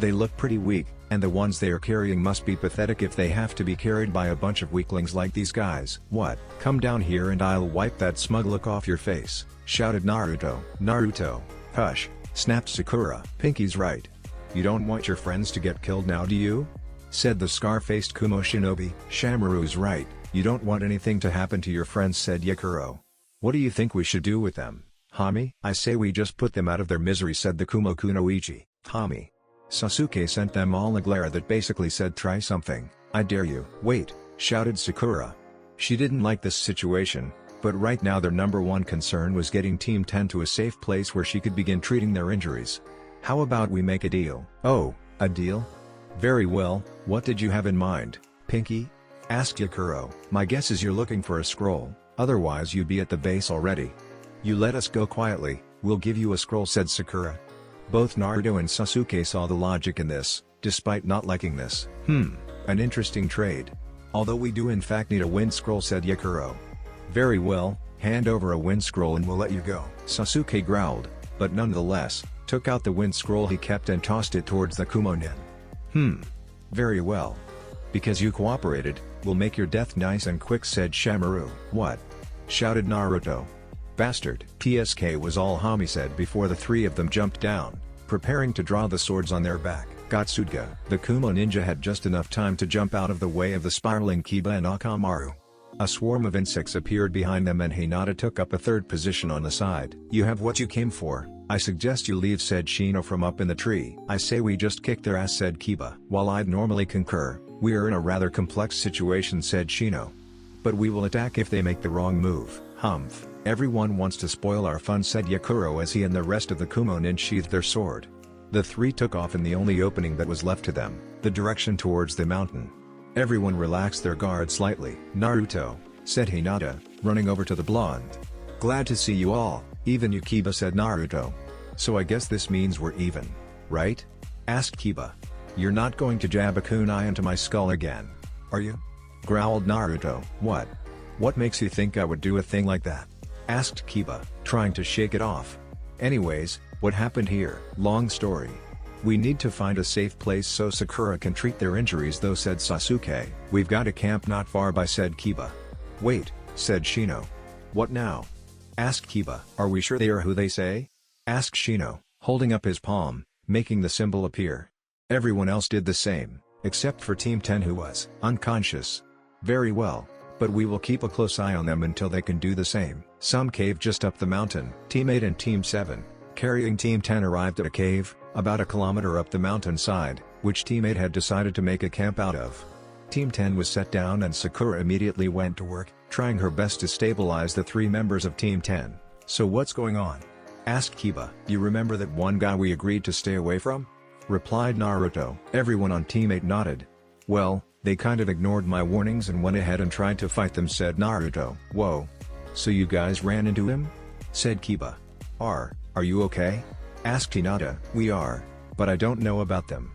They look pretty weak, and the ones they are carrying must be pathetic if they have to be carried by a bunch of weaklings like these guys. What? Come down here and I'll wipe that smug look off your face, shouted Naruto. Naruto, hush, snapped Sakura. Pinky's right. You don't want your friends to get killed now, do you? Said the scar-faced Kumo shinobi. Shamaru's right, you don't want anything to happen to your friends, said Yakuro. What do you think we should do with them, Hami? I say we just put them out of their misery, said the Kumo kunoichi. Hami. Sasuke sent them all a glare that basically said try something, I dare you. Wait, shouted Sakura. She didn't like this situation. But right now their number one concern was getting Team 10 to a safe place where she could begin treating their injuries. How about we make a deal? Oh, a deal? Very well, what did you have in mind, Pinky? Asked Yakuro. My guess is you're looking for a scroll, otherwise you'd be at the base already. You let us go quietly, we'll give you a scroll, said Sakura. Both Naruto and Sasuke saw the logic in this, despite not liking this. An interesting trade. Although we do in fact need a wind scroll, said Yakuro. Very well, hand over a wind scroll and we'll let you go. Sasuke growled, but nonetheless, took out the wind scroll he kept and tossed it towards the Kumonin. Very well. Because you cooperated, we'll make your death nice and quick, said Shamaru. What? Shouted Naruto. Bastard. PSK was all Hami said before the three of them jumped down, preparing to draw the swords on their back. Gotsuga. The Kumo ninja had just enough time to jump out of the way of the spiraling Kiba and Akamaru. A swarm of insects appeared behind them and Hinata took up a third position on the side. You have what you came for. I suggest you leave, said Shino from up in the tree. I say we just kick their ass, said Kiba. While I'd normally concur, we are in a rather complex situation, said Shino. But we will attack if they make the wrong move. Humph. Everyone wants to spoil our fun, said Yakuro as he and the rest of the Kumonin sheathed their sword. The three took off in the only opening that was left to them, the direction towards the mountain. Everyone relaxed their guard slightly. Naruto, said Hinata, running over to the blonde. Glad to see you all, even you, Kiba, said Naruto. So I guess this means we're even, right? Asked Kiba. You're not going to jab a kunai into my skull again, are you? Growled Naruto. What? What makes you think I would do a thing like that? Asked Kiba, trying to shake it off. Anyways, what happened here? Long story. We need to find a safe place so Sakura can treat their injuries though, said Sasuke. We've got a camp not far by, said Kiba. Wait, said Shino. What now? Asked Kiba. Are we sure they are who they say? Asked Shino, holding up his palm, making the symbol appear. Everyone else did the same, except for Team 10 who was unconscious. Very well, but we will keep a close eye on them until they can do the same. Some cave just up the mountain. Team 8 and Team 7, carrying Team 10, arrived at a cave, about a kilometer up the mountainside, which Team 8 had decided to make a camp out of. Team 10 was set down and Sakura immediately went to work, trying her best to stabilize the three members of Team 10. So what's going on? Asked Kiba. You remember that one guy we agreed to stay away from? Replied Naruto. Everyone on Team 8 nodded. Well, they kind of ignored my warnings and went ahead and tried to fight them, said Naruto. Whoa. So you guys ran into him? Said Kiba. Are you okay? Asked Hinata. We are, but I don't know about them.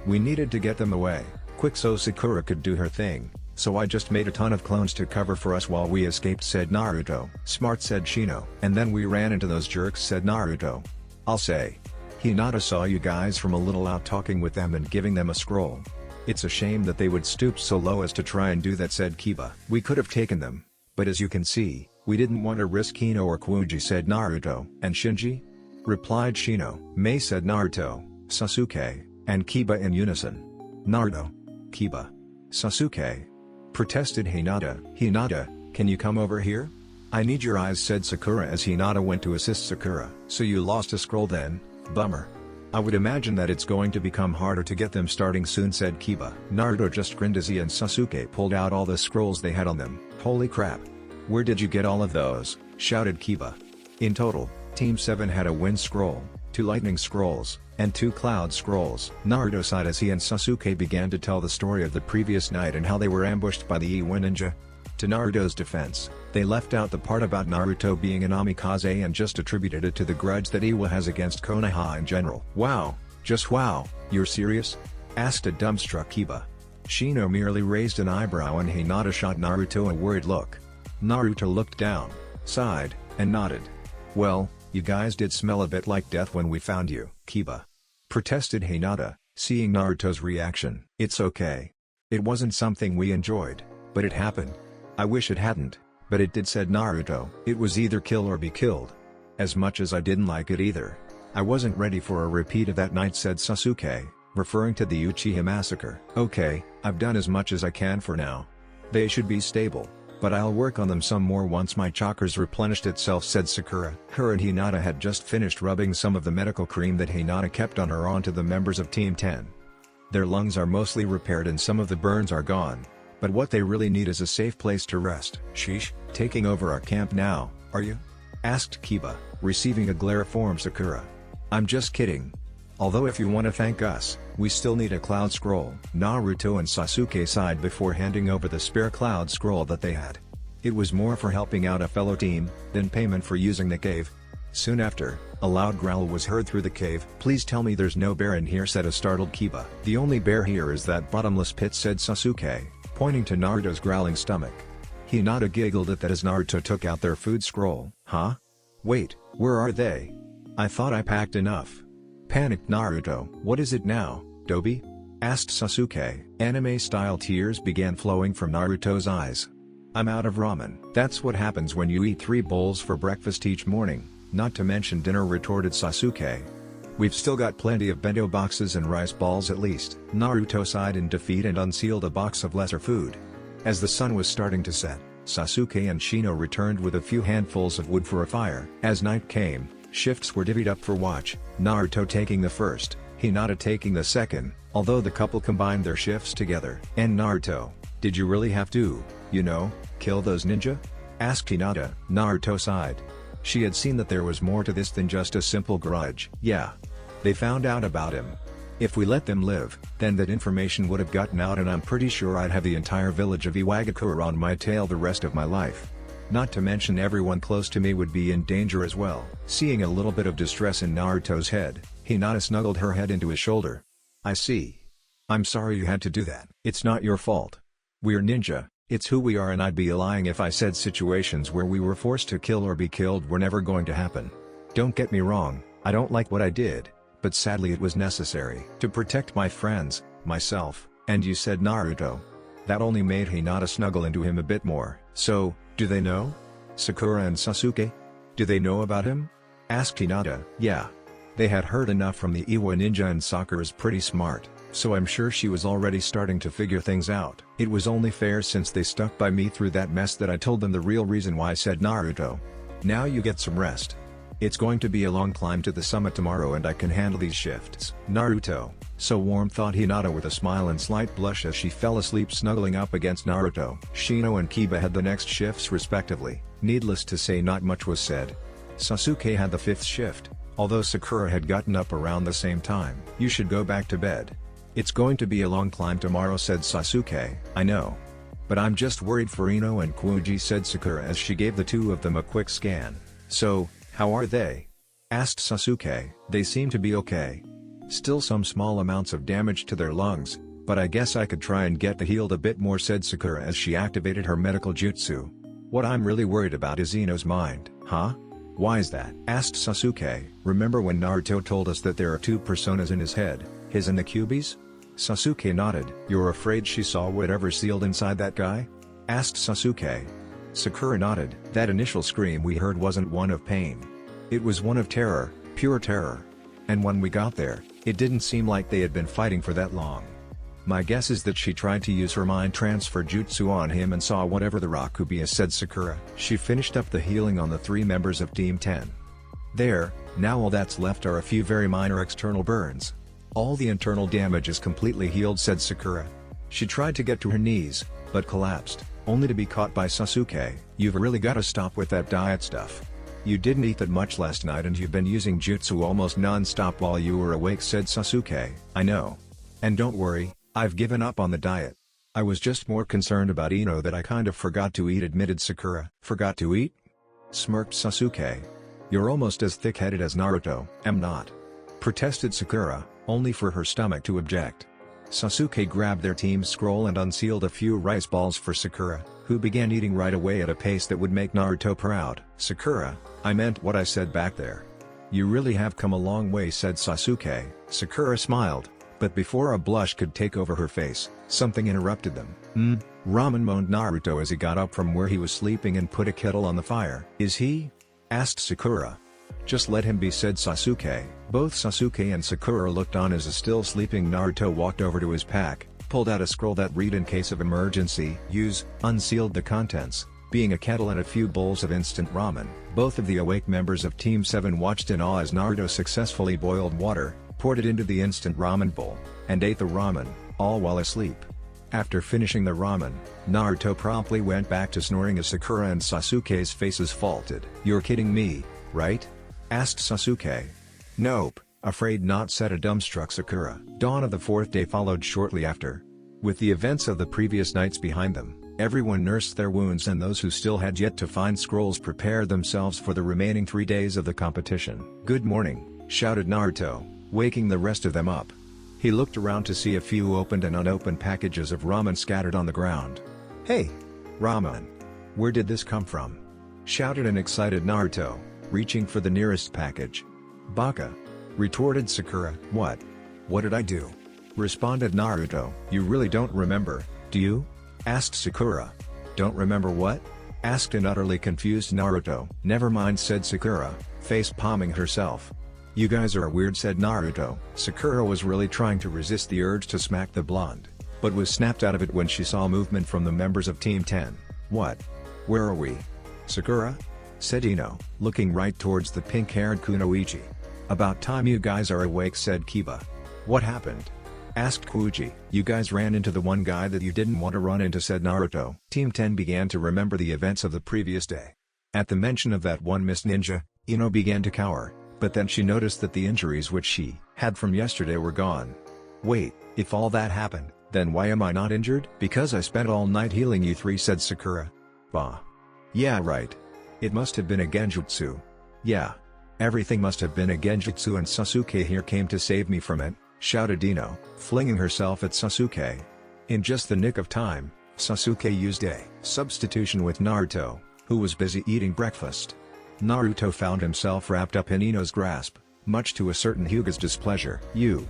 We needed to get them away, quick, so Sakura could do her thing, so I just made a ton of clones to cover for us while we escaped, said Naruto. Smart, said Shino. And then we ran into those jerks, said Naruto. I'll say. Hinata saw you guys from a little out talking with them and giving them a scroll. It's a shame that they would stoop so low as to try and do that, said Kiba. We could have taken them, but as you can see, we didn't want to risk Hino or Kuuji, said Naruto. And Shinji? Replied Shino. Mei, said Naruto, Sasuke, and Kiba in unison. Naruto. Kiba. Sasuke. Protested Hinata. Hinata, can you come over here? I need your eyes, said Sakura as Hinata went to assist Sakura. So you lost a scroll then? Bummer. I would imagine that it's going to become harder to get them starting soon, said Kiba. Naruto just grinned as he and Sasuke pulled out all the scrolls they had on them. Holy crap. Where did you get all of those? Shouted Kiba. In total, Team 7 had a wind scroll, 2 lightning scrolls, and 2 cloud scrolls. Naruto sighed as he and Sasuke began to tell the story of the previous night and how they were ambushed by the Iwa ninja. To Naruto's defense, they left out the part about Naruto being a Namikaze and just attributed it to the grudge that Iwa has against Konoha in general. Wow, just wow, you're serious? Asked a dumbstruck Kiba. Shino merely raised an eyebrow and Hinata shot Naruto a worried look. Naruto looked down, sighed, and nodded. Well, you guys did smell a bit like death when we found you, Kiba. Protested Hinata, seeing Naruto's reaction. It's okay. It wasn't something we enjoyed, but it happened. I wish it hadn't, but it did, said Naruto. It was either kill or be killed. As much as I didn't like it either, I wasn't ready for a repeat of that night, said Sasuke, referring to the Uchiha massacre. Okay, I've done as much as I can for now. They should be stable, but I'll work on them some more once my chakras replenished itself, said Sakura. Her and Hinata had just finished rubbing some of the medical cream that Hinata kept on her onto the members of Team 10. Their lungs are mostly repaired and some of the burns are gone, But what they really need is a safe place to rest. Sheesh, taking over our camp now, are you? Asked Kiba, receiving a glare from Sakura. I'm just kidding. Although if you want to thank us, we still need a cloud scroll. Naruto and Sasuke sighed before handing over the spare cloud scroll that they had. It was more for helping out a fellow team, than payment for using the cave. Soon after, a loud growl was heard through the cave. Please tell me there's no bear in here, said a startled Kiba. The only bear here is that bottomless pit, said Sasuke, pointing to Naruto's growling stomach. Hinata giggled at that as Naruto took out their food scroll. Huh? Wait, where are they? I thought I packed enough. Panicked Naruto. What is it now, Dobi? Asked Sasuke. Anime-style tears began flowing from Naruto's eyes. I'm out of ramen. That's what happens when you eat 3 bowls for breakfast each morning, not to mention dinner, retorted Sasuke. We've still got plenty of bento boxes and rice balls at least. Naruto sighed in defeat and unsealed a box of lesser food. As the sun was starting to set, Sasuke and Shino returned with a few handfuls of wood for a fire. As night came, shifts were divvied up for watch, Naruto taking the first, Hinata taking the second, although the couple combined their shifts together. And Naruto, did you really have to, kill those ninja? Asked Hinata. Naruto sighed. She had seen that there was more to this than just a simple grudge. Yeah. They found out about him. If we let them live, then that information would have gotten out and I'm pretty sure I'd have the entire village of Iwagakure on my tail the rest of my life. Not to mention everyone close to me would be in danger as well. Seeing a little bit of distress in Naruto's head, Hinata snuggled her head into his shoulder. I see. I'm sorry you had to do that. It's not your fault. We're ninja, it's who we are, and I'd be lying if I said situations where we were forced to kill or be killed were never going to happen. Don't get me wrong, I don't like what I did, but sadly it was necessary to protect my friends, myself, and you, said Naruto. That only made Hinata snuggle into him a bit more. So, do they know? Sakura and Sasuke? Do they know about him? Asked Hinata. Yeah. They had heard enough from the Iwa ninja, and Sakura's pretty smart, so I'm sure she was already starting to figure things out. It was only fair since they stuck by me through that mess that I told them the real reason why, said Naruto. Now you get some rest. It's going to be a long climb to the summit tomorrow and I can handle these shifts. Naruto, so warm, thought Hinata with a smile and slight blush as she fell asleep snuggling up against Naruto. Shino and Kiba had the next shifts respectively. Needless to say, not much was said. Sasuke had the 5th shift, although Sakura had gotten up around the same time. You should go back to bed. It's going to be a long climb tomorrow, said Sasuke. I know. But I'm just worried for Ino and Kuuji, said Sakura as she gave the two of them a quick scan. So, how are they? Asked Sasuke. They seem to be okay. Still some small amounts of damage to their lungs, but I guess I could try and get the healed a bit more, said Sakura as she activated her medical jutsu. What I'm really worried about is Ino's mind. Huh? Why is that? Asked Sasuke. Remember when Naruto told us that there are 2 personas in his head, his and the Kyuubi's? Sasuke nodded. You're afraid she saw whatever sealed inside that guy? Asked Sasuke. Sakura nodded. That initial scream we heard wasn't one of pain. It was one of terror, pure terror. And when we got there, it didn't seem like they had been fighting for that long. My guess is that she tried to use her mind transfer jutsu on him and saw whatever the Rakubi is, said Sakura. She finished up the healing on the 3 members of Team 10. There, now all that's left are a few very minor external burns. All the internal damage is completely healed, said Sakura. She tried to get to her knees, but collapsed, only to be caught by Sasuke. You've really gotta stop with that diet stuff. You didn't eat that much last night and you've been using jutsu almost non-stop while you were awake, said Sasuke. I know. And don't worry, I've given up on the diet. I was just more concerned about Ino that I kind of forgot to eat, admitted Sakura. Forgot to eat? Smirked Sasuke. You're almost as thick-headed as Naruto. Am not. Protested Sakura, only for her stomach to object. Sasuke grabbed their team's scroll and unsealed a few rice balls for Sakura, who began eating right away at a pace that would make Naruto proud. Sakura, I meant what I said back there. You really have come a long way, said Sasuke. Sakura smiled, but before a blush could take over her face, something interrupted them. Ramen, moaned Naruto as he got up from where he was sleeping and put a kettle on the fire. Is he? Asked Sakura. Just let him be, said Sasuke. Both Sasuke and Sakura looked on as a still sleeping Naruto walked over to his pack, pulled out a scroll that read in case of emergency, use, unsealed the contents, being a kettle and a few bowls of instant ramen. Both of the awake members of Team 7 watched in awe as Naruto successfully boiled water, poured it into the instant ramen bowl, and ate the ramen, all while asleep. After finishing the ramen, Naruto promptly went back to snoring as Sakura and Sasuke's faces faulted. "You're kidding me, right?" asked Sasuke. "Nope, afraid not," said a dumbstruck Sakura. Dawn of the fourth day followed shortly after. With the events of the previous nights behind them, everyone nursed their wounds and those who still had yet to find scrolls prepared themselves for the remaining 3 days of the competition. "Good morning," shouted Naruto, waking the rest of them up. He looked around to see a few opened and unopened packages of ramen scattered on the ground. "Hey! Ramen! Where did this come from?" shouted an excited Naruto, reaching for the nearest package. "Baka!" retorted Sakura. "What? What did I do?" responded Naruto. "You really don't remember, do you?" asked Sakura. "Don't remember what?" asked an utterly confused Naruto. "Never mind," said Sakura, face-palming herself. "You guys are weird," said Naruto. Sakura was really trying to resist the urge to smack the blonde, but was snapped out of it when she saw movement from the members of Team 10. "What? Where are we?" "Sakura?" said Ino, looking right towards the pink-haired Kunoichi. "About time you guys are awake," said Kiba. "What happened?" asked Kuji. "You guys ran into the one guy that you didn't want to run into," said Naruto. Team 10 began to remember the events of the previous day. At the mention of that one Miss Ninja, Ino began to cower, but then she noticed that the injuries which she had from yesterday were gone. "Wait, if all that happened, then why am I not injured?" "Because I spent all night healing you three," said Sakura. "Bah. Yeah, right. It must have been a genjutsu. Yeah. Everything must have been a genjutsu and Sasuke here came to save me from it," shouted Ino, flinging herself at Sasuke. In just the nick of time, Sasuke used a substitution with Naruto, who was busy eating breakfast. Naruto found himself wrapped up in Ino's grasp, much to a certain Hyuga's displeasure. "You!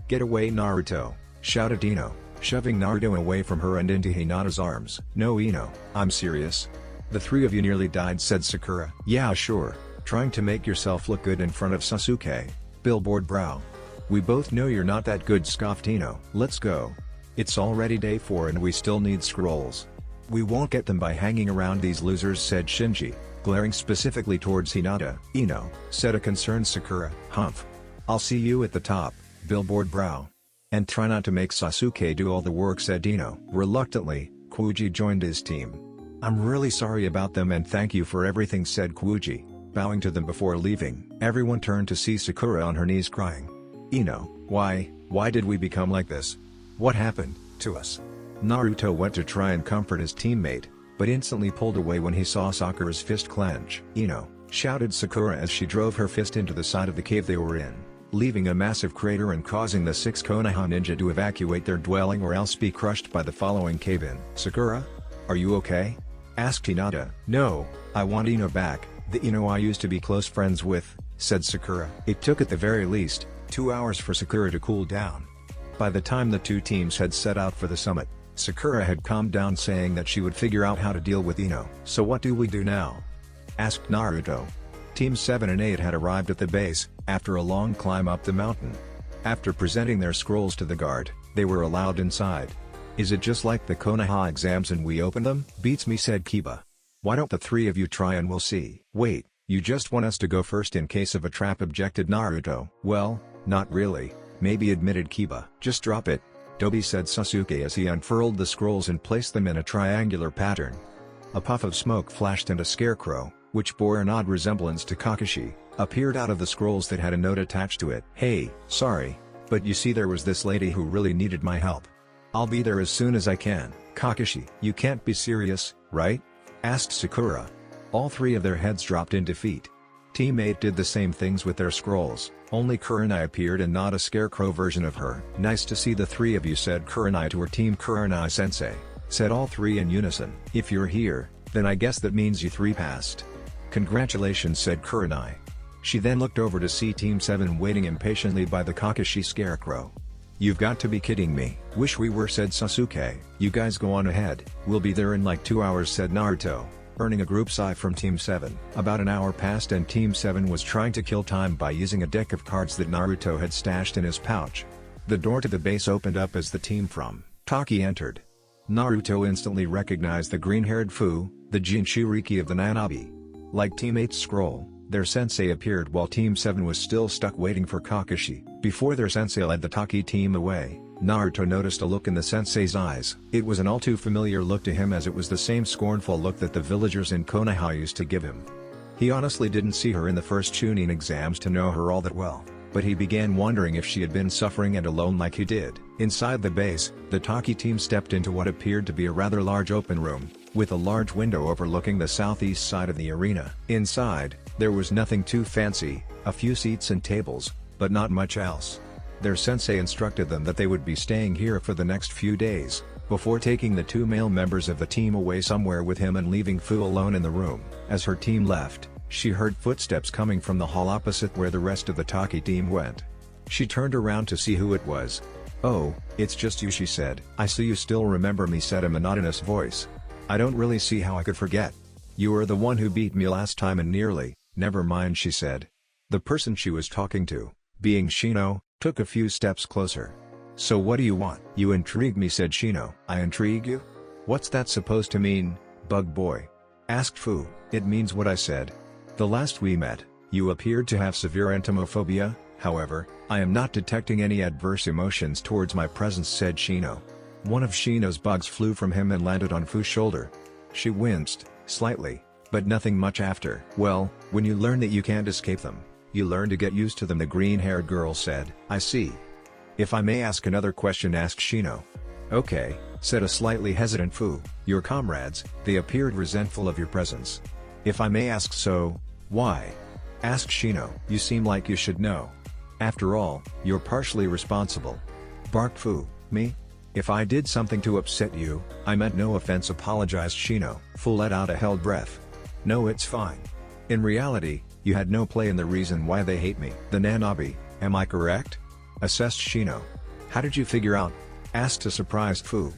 Get away, Naruto!" shouted Ino, shoving Naruto away from her and into Hinata's arms. "No, Ino, I'm serious. The three of you nearly died," said Sakura. "Yeah, sure, trying to make yourself look good in front of Sasuke." Billboard brow. "We both know you're not that good," scoffed Ino. "Let's go. It's already day 4 and we still need scrolls." "We won't get them by hanging around these losers," said Shinji, glaring specifically towards Hinata. "Ino," said a concerned Sakura. "Humph. I'll see you at the top." Billboard brow. "And try not to make Sasuke do all the work," said Ino. Reluctantly, Kuji joined his team. "I'm really sorry about them and thank you for everything," said Kuji, bowing to them before leaving. Everyone turned to see Sakura on her knees crying. "Ino, why did we become like this? What happened to us?" Naruto went to try and comfort his teammate, but instantly pulled away when he saw Sakura's fist clench. "Ino!" shouted Sakura as she drove her fist into the side of the cave they were in, leaving a massive crater and causing the 6 Konoha ninja to evacuate their dwelling or else be crushed by the following cave-in. "Sakura? Are you okay?" asked Hinata. "No, I want Ino back, the Ino I used to be close friends with," said Sakura. It took at the very least 2 hours for Sakura to cool down. By the time the two teams had set out for the summit, Sakura had calmed down, saying that she would figure out how to deal with Ino. "So what do we do now?" asked Naruto. Teams 7 and 8 had arrived at the base, after a long climb up the mountain. After presenting their scrolls to the guard, they were allowed inside. "Is it just like the Konoha exams and we open them?" "Beats me," said Kiba. "Why don't the three of you try and we'll see." "Wait, you just want us to go first in case of a trap?" objected Naruto. "Well, not really, maybe," admitted Kiba. "Just drop it, Dobi," said Sasuke as he unfurled the scrolls and placed them in a triangular pattern. A puff of smoke flashed and a scarecrow, which bore an odd resemblance to Kakashi, appeared out of the scrolls that had a note attached to it. "Hey, sorry, but you see there was this lady who really needed my help. I'll be there as soon as I can." "Kakashi, you can't be serious, right?" asked Sakura. All three of their heads dropped in defeat. Team 8 did the same things with their scrolls, only Kurenai appeared and not a scarecrow version of her. "Nice to see the three of you," said Kurenai to her team. "Kurenai-sensei," said all three in unison. "If you're here, then I guess that means you three passed." "Congratulations," said Kurenai. She then looked over to see Team 7 waiting impatiently by the Kakashi scarecrow. "You've got to be kidding me." "Wish we were," said Sasuke. "You guys go on ahead, we'll be there in like 2 hours," said Naruto, earning a group sigh from Team 7. About an hour passed and Team 7 was trying to kill time by using a deck of cards that Naruto had stashed in his pouch. The door to the base opened up as the team from Taki entered. Naruto instantly recognized the green-haired Fu, the Jinchuriki of the Nanabi. Like Team 8's scroll, their sensei appeared while Team 7 was still stuck waiting for Kakashi. Before their sensei led the Taki team away, Naruto noticed a look in the sensei's eyes. It was an all too familiar look to him, as it was the same scornful look that the villagers in Konoha used to give him. He honestly didn't see her in the first Chunin exams to know her all that well, but he began wondering if she had been suffering and alone like he did. Inside the base, the Taki team stepped into what appeared to be a rather large open room, with a large window overlooking the southeast side of the arena. Inside, there was nothing too fancy, a few seats and tables, but not much else. Their sensei instructed them that they would be staying here for the next few days, before taking the 2 male members of the team away somewhere with him and leaving Fu alone in the room. As her team left, she heard footsteps coming from the hall opposite where the rest of the Taki team went. She turned around to see who it was. "Oh, it's just you," she said. "I see you still remember me," said a monotonous voice. "I don't really see how I could forget. You were the one who beat me last time and nearly." "Never mind," she said. The person she was talking to, being Shino, took a few steps closer. "So what do you want?" "You intrigue me," said Shino. "I intrigue you? What's that supposed to mean, bug boy?" asked Fu. "It means what I said. The last we met, you appeared to have severe entomophobia. However, I am not detecting any adverse emotions towards my presence," said Shino. One of Shino's bugs flew from him and landed on Fu's shoulder. She winced, slightly, but nothing much after. "Well, when you learn that you can't escape them, you learn to get used to them," the green-haired girl said. "I see. If I may ask another question," asked Shino. "Okay," said a slightly hesitant Fu. "Your comrades, they appeared resentful of your presence. If I may ask, so, why?" asked Shino. "You seem like you should know. After all, you're partially responsible," barked Fu. "Me? If I did something to upset you, I meant no offense," apologized Shino. Fu let out a held breath. "No, it's fine. In reality, you had no play in the reason why they hate me." "The Nanobi, am I correct?" assessed Shino. "How did you figure out?" asked a surprised Fu.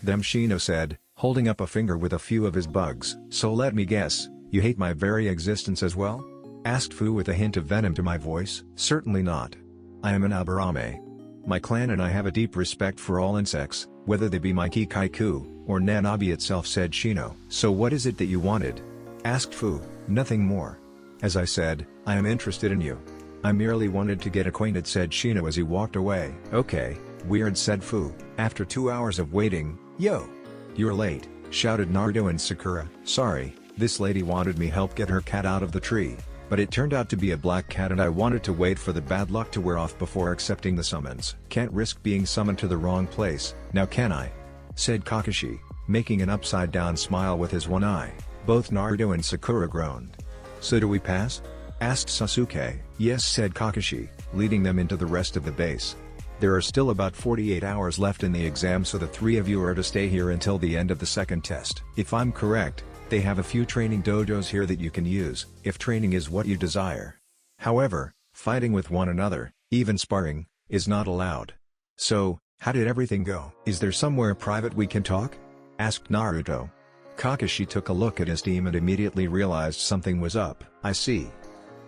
"Them," Shino said, holding up a finger with a few of his bugs. "So let me guess, you hate my very existence as well?" asked Fu with a hint of venom to my voice. "Certainly not. I am an Aburame. My clan and I have a deep respect for all insects, whether they be my Kikaiku, or Nanobi itself," said Shino. "So what is it that you wanted?" asked Fu. "Nothing more. As I said, I am interested in you. I merely wanted to get acquainted," said Shino as he walked away. "Okay, weird," said Fu. After 2 hours of waiting, "Yo! You're late," shouted Naruto and Sakura. "Sorry, this lady wanted me help get her cat out of the tree, but it turned out to be a black cat and I wanted to wait for the bad luck to wear off before accepting the summons. Can't risk being summoned to the wrong place, now can I?" said Kakashi, making an upside-down smile with his one eye. Both Naruto and Sakura groaned. "So do we pass?" asked Sasuke. "Yes," said Kakashi, leading them into the rest of the base. "There are still about 48 hours left in the exam, so the 3 of you are to stay here until the end of the second test. If I'm correct, they have a few training dojos here that you can use, if training is what you desire. However, fighting with one another, even sparring, is not allowed. So, how did everything go?" "Is there somewhere private we can talk?" asked Naruto. Kakashi took a look at his team and immediately realized something was up. "I see.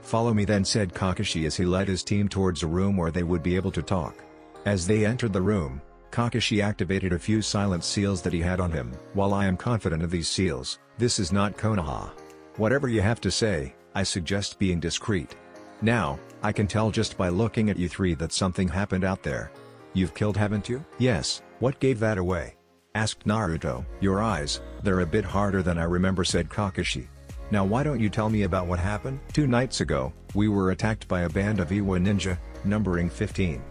Follow me then," said Kakashi as he led his team towards a room where they would be able to talk. As they entered the room, Kakashi activated a few silent seals that he had on him. "While I am confident of these seals, this is not Konoha. Whatever you have to say, I suggest being discreet. Now, I can tell just by looking at you 3 that something happened out there. You've killed, haven't you?" "Yes." "What gave that away?" asked Naruto. "Your eyes, they're a bit harder than I remember," said Kakashi. "Now why don't you tell me about what happened?" 2 nights ago, we were attacked by a band of Iwa ninja, numbering 15.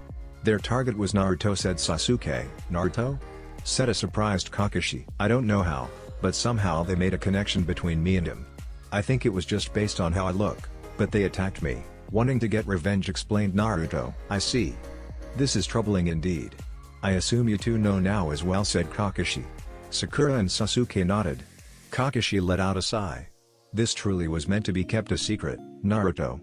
Their target was Naruto," said Sasuke. "Naruto?" said a surprised Kakashi. "I don't know how, but somehow they made a connection between me and him. I think it was just based on how I look, but they attacked me, wanting to get revenge," explained Naruto. "I see. This is troubling indeed. I assume you 2 know now as well," said Kakashi. Sakura and Sasuke nodded. Kakashi let out a sigh. "This truly was meant to be kept a secret, Naruto.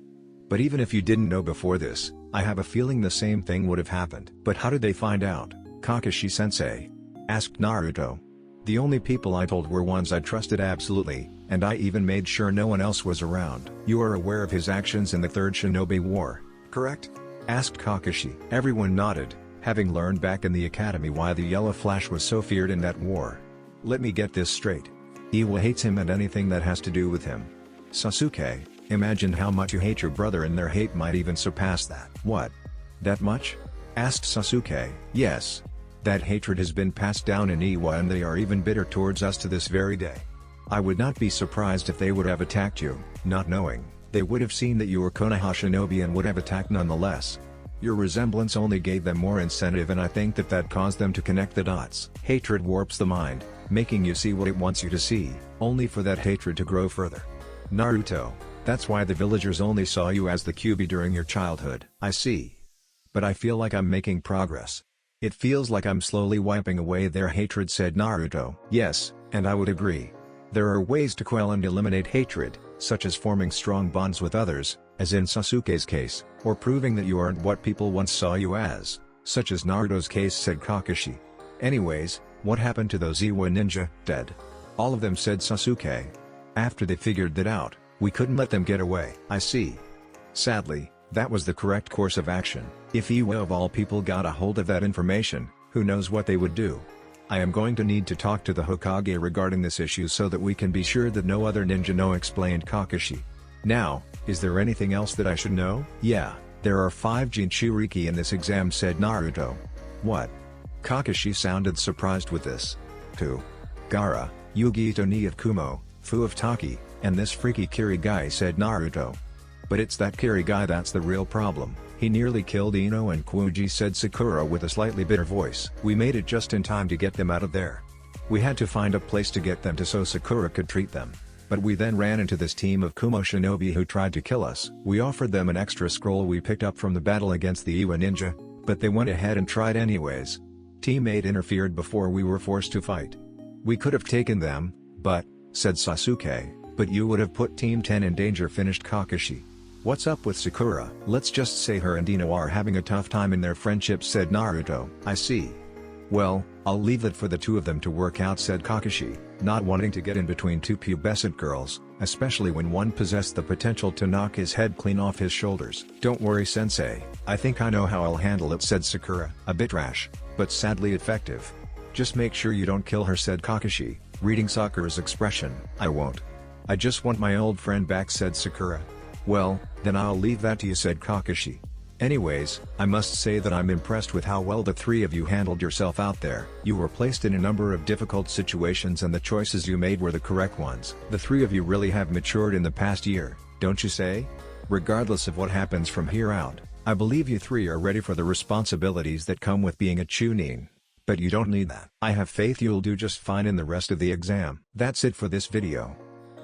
But even if you didn't know before this, I have a feeling the same thing would have happened." "But how did they find out, Kakashi-sensei?" asked Naruto. "The only people I told were ones I trusted absolutely, and I even made sure no one else was around." "You are aware of his actions in the Third Shinobi War, correct?" asked Kakashi. Everyone nodded, having learned back in the academy why the Yellow Flash was so feared in that war. "Let me get this straight. Iwa hates him and anything that has to do with him. Sasuke, imagine how much you hate your brother and their hate might even surpass that." "What? That much?" asked Sasuke. Yes. That hatred has been passed down in Iwa and they are even bitter towards us to this very day. I would not be surprised if they would have attacked you, not knowing. They would have seen that you were Konoha Shinobi and would have attacked nonetheless. Your resemblance only gave them more incentive and I think that caused them to connect the dots. Hatred warps the mind, making you see what it wants you to see, only for that hatred to grow further. Naruto, that's why the villagers only saw you as the Kyuubi during your childhood. I see. But I feel like I'm making progress. It feels like I'm slowly wiping away their hatred, said Naruto. Yes, and I would agree. There are ways to quell and eliminate hatred, such as forming strong bonds with others, as in Sasuke's case, or proving that you aren't what people once saw you as, such as Naruto's case, said Kakashi. Anyways, what happened to those Iwa ninja? Dead. All of them, said Sasuke. After they figured that out, we couldn't let them get away. I see. Sadly, that was the correct course of action. If Iwa of all people got a hold of that information, who knows what they would do. I am going to need to talk to the Hokage regarding this issue so that we can be sure that no other ninja know, explained Kakashi. Now, is there anything else that I should know? Yeah, there are 5 Jinchuriki in this exam, said Naruto. What? Kakashi sounded surprised with this. 2. Gaara, Yugi Itoni of Kumo, Fu of Taki, and this freaky Kiri guy, said Naruto. But it's that Kiri guy that's the real problem. He nearly killed Ino and Kuuji, said Sakura with a slightly bitter voice. We made it just in time to get them out of there. We had to find a place to get them to so Sakura could treat them. But we then ran into this team of Kumo shinobi who tried to kill us. We offered them an extra scroll we picked up from the battle against the Iwa ninja, but they went ahead and tried anyways. Teammate interfered before we were forced to fight. We could have taken them, but, said Sasuke, but you would have put Team 10 in danger, finished Kakashi. What's up with Sakura? Let's just say her and Ino are having a tough time in their friendship, said Naruto. I see. Well, I'll leave it for the two of them to work out, said Kakashi, not wanting to get in between two pubescent girls, especially when one possessed the potential to knock his head clean off his shoulders. Don't worry, sensei, I think I know how I'll handle it, said Sakura. A bit rash, but sadly effective. Just make sure you don't kill her, said Kakashi, reading Sakura's expression. I won't. I just want my old friend back, said Sakura. Well, then I'll leave that to you, said Kakashi. Anyways, I must say that I'm impressed with how well the three of you handled yourself out there. You were placed in a number of difficult situations and the choices you made were the correct ones. The three of you really have matured in the past year, don't you say? Regardless of what happens from here out, I believe you three are ready for the responsibilities that come with being a Chunin. But you don't need that. I have faith you'll do just fine in the rest of the exam. That's it for this video.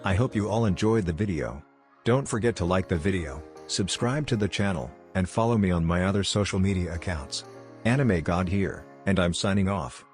I hope you all enjoyed the video. Don't forget to like the video, subscribe to the channel, and follow me on my other social media accounts. Anime God here, and I'm signing off.